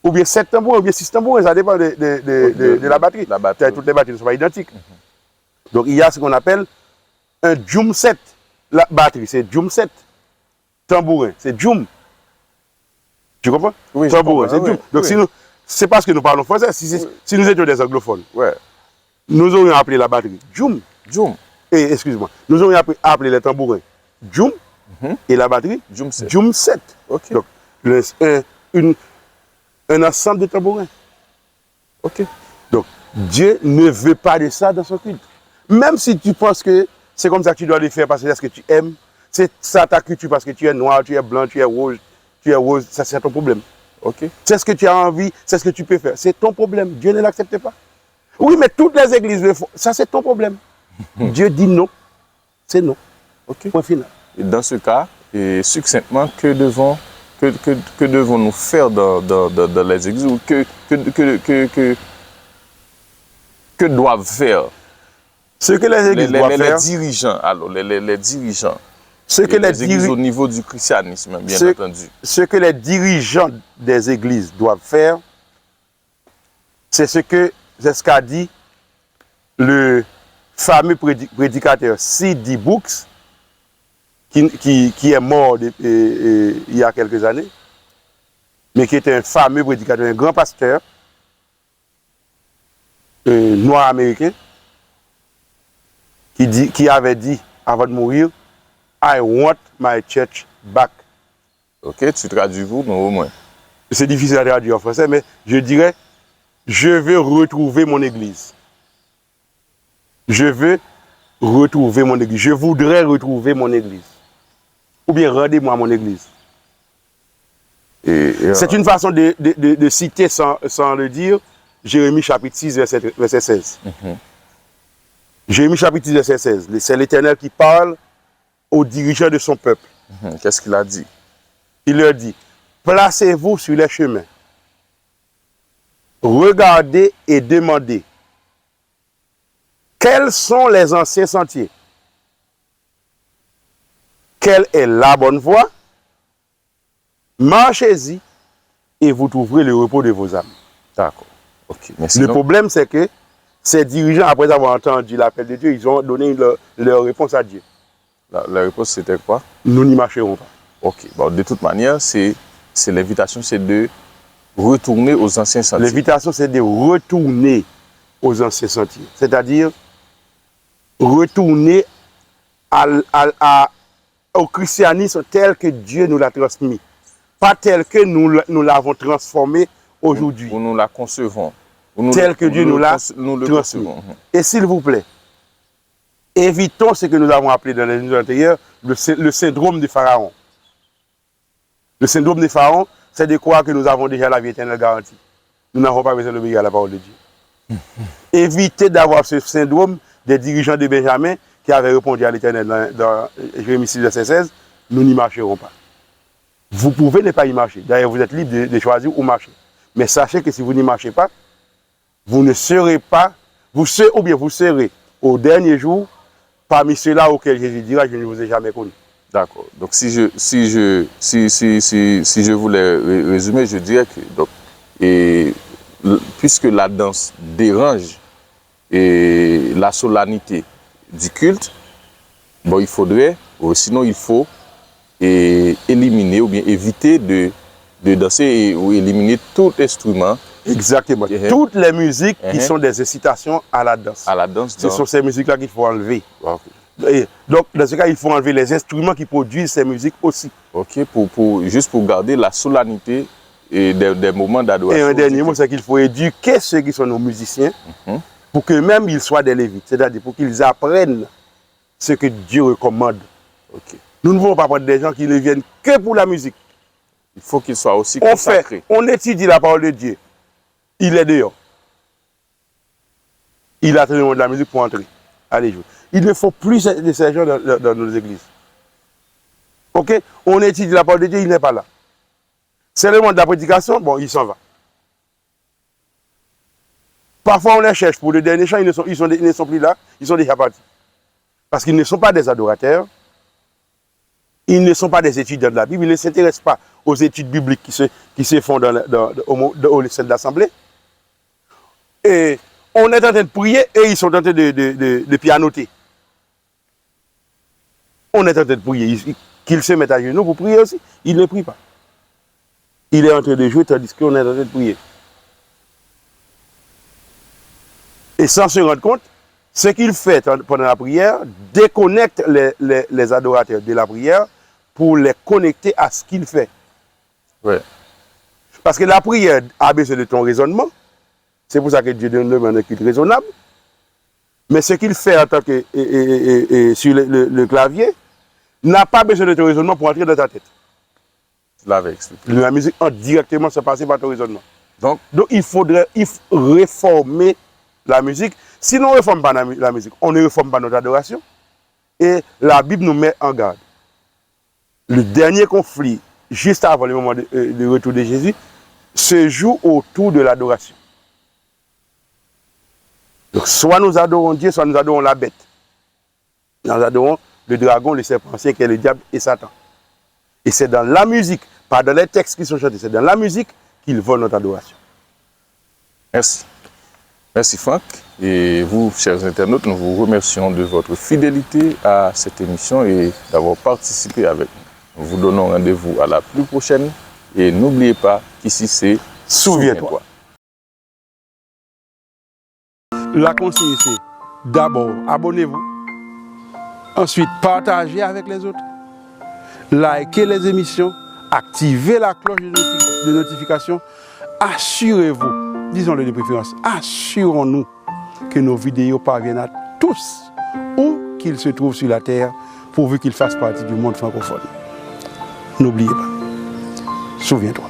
Ou bien 7 tambourins, ou bien 6 tambourins, ça dépend de la batterie. Toutes les batteries ne sont pas identiques. Donc il y a ce qu'on appelle un djum set. La batterie, c'est djum set. Tambourin, c'est djum. Tu comprends? Oui, tambourin, c'est djum. Donc c'est parce que nous parlons français. Si nous étions des anglophones, nous aurions appelé la batterie djum. Djum. Et excuse-moi, nous aurions appelé les tambourins djum et la batterie djum set. Ok. Donc un ensemble de tambourins. Ok. Donc Dieu ne veut pas de ça dans son culte. Même si tu penses que c'est comme ça que tu dois le faire parce que c'est ce que tu aimes, c'est ça ta culture parce que tu es noir, tu es blanc, tu es rose, ça c'est ton problème. Ok. C'est ce que tu as envie, c'est ce que tu peux faire. C'est ton problème. Dieu ne l'accepte pas. Oui, mais toutes les églises le font. Ça c'est ton problème. Dieu dit non. C'est non. Ok. Point final. Et dans ce cas, et succinctement, que devons-nous faire dans les églises ou que doivent faire ce que les églises doivent faire, les dirigeants, alors les dirigeants, ce que les églises au niveau du christianisme, bien entendu. Ce que les dirigeants des églises doivent faire, c'est ce qu'a dit le fameux prédicateur C.D. Brooks, qui est mort il y a quelques années, mais qui était un fameux prédicateur, un grand pasteur noir américain, qui avait dit avant de mourir, I want my church back. Ok, tu traduis vous, mais au moins. C'est difficile à traduire en français, mais je dirais, je veux retrouver mon église. Je veux retrouver mon église. Je voudrais retrouver mon église. Ou bien rendez-moi mon église. C'est une façon de citer sans le dire, Jérémie chapitre 6, verset 16. Jérémie chapitre 6, verset 16. C'est l'Éternel qui parle aux dirigeants de son peuple. Qu'est-ce qu'il a dit? Il leur dit, placez-vous sur les chemins. Regardez et demandez. Quels sont les anciens sentiers? Quelle est la bonne voie? Marchez-y et vous trouverez le repos de vos âmes. D'accord. Ok. Merci. Le problème, c'est que ces dirigeants, après avoir entendu l'appel de Dieu, ils ont donné leur réponse à Dieu. La réponse, c'était quoi? Nous n'y marcherons pas. Ok. Bon, de toute manière, l'invitation, c'est de retourner aux anciens sentiers. L'invitation, c'est de retourner aux anciens sentiers. C'est-à-dire retourner au christianisme tel que Dieu nous l'a transmis. Pas tel que nous l'avons transformé aujourd'hui. Ou nous la concevons. Tel que Dieu nous l'a transmis. Et s'il vous plaît, évitons ce que nous avons appelé dans les années antérieures le syndrome de Pharaon. Le syndrome de Pharaon, c'est de croire que nous avons déjà la vie éternelle garantie. Nous n'avons pas besoin d'obéir à la parole de Dieu. Évitez d'avoir ce syndrome des dirigeants de Benjamin qui avaient répondu à l'Éternel dans Jérémie 6, verset 16, nous n'y marcherons pas. Vous pouvez ne pas y marcher. D'ailleurs, vous êtes libre de choisir où marcher. Mais sachez que si vous n'y marchez pas, vous ne serez pas, vous serez au dernier jour parmi ceux-là auxquels Jésus dira, je ne vous ai jamais connu. D'accord. Donc si je voulais résumer, je dirais que puisque la danse dérange la solennité du culte, bon, il faudrait, sinon il faut éliminer ou bien éviter de danser ou éliminer tout instrument. Exactement. Toutes les musiques qui sont des incitations à la danse. À la danse. Ce sont ces musiques-là qu'il faut enlever. Okay. Donc, dans ce cas, il faut enlever les instruments qui produisent ces musiques aussi. Ok, juste pour garder la solennité et des moments d'adoration. Et un dernier mot, c'est qu'il faut éduquer ceux qui sont nos musiciens pour qu'eux-mêmes ils soient des lévites. C'est-à-dire pour qu'ils apprennent ce que Dieu recommande. Okay. Nous ne voulons pas prendre des gens qui ne viennent que pour la musique. Il faut qu'ils soient aussi consacrés. On étudie la parole de Dieu. Il est dehors. Il attend le monde de la musique pour entrer. Allez jouer. Il ne faut plus de ces gens dans nos églises. Ok? On étudie la parole de Dieu, il n'est pas là. C'est le monde de la prédication, bon, il s'en va. Parfois, on les cherche pour le dernier chant, ils ne sont plus là, ils sont déjà partis. Parce qu'ils ne sont pas des adorateurs, ils ne sont pas des étudiants de la Bible, ils ne s'intéressent pas aux études bibliques qui se font au sein de l'Assemblée. Et on est en train de prier et ils sont en train de pianoter. On est en train de prier. Qu'ils se mettent à genoux pour prier aussi. Ils ne prient pas. Il est en train de jouer tandis qu'on est en train de prier. Et sans se rendre compte, ce qu'il fait pendant la prière déconnecte les adorateurs de la prière pour les connecter à ce qu'il fait. Ouais. Parce que la prière a besoin de ton raisonnement. C'est pour ça que Dieu donne un culte raisonnable. Mais ce qu'il fait en tant que sur le clavier n'a pas besoin de ton raisonnement pour entrer dans ta tête. Je l'avais expliqué. La musique entre directement se passer par ton raisonnement. Donc il faut réformer la musique. Si on ne réforme pas la musique, on ne réforme pas notre adoration. Et la Bible nous met en garde. Le dernier conflit, juste avant le moment de retour de Jésus, se joue autour de l'adoration. Donc, soit nous adorons Dieu, soit nous adorons la bête. Nous adorons le dragon, le serpent ancien qui est le diable et Satan. Et c'est dans la musique, pas dans les textes qui sont chantés, c'est dans la musique qu'ils volent notre adoration. merci. Merci Franck. Et vous, chers internautes, nous vous remercions de votre fidélité à cette émission et d'avoir participé avec nous. Nous vous donnons rendez-vous à la plus prochaine. Et n'oubliez pas qu'ici c'est Souviens-toi. La consigne, c'est d'abord, abonnez-vous. Ensuite, partagez avec les autres. Likez les émissions. Activez la cloche de notification. Assurez-vous, disons-le de préférence, assurons-nous que nos vidéos parviennent à tous, où qu'ils se trouvent sur la terre, pourvu qu'ils fassent partie du monde francophone. N'oubliez pas. Souviens-toi.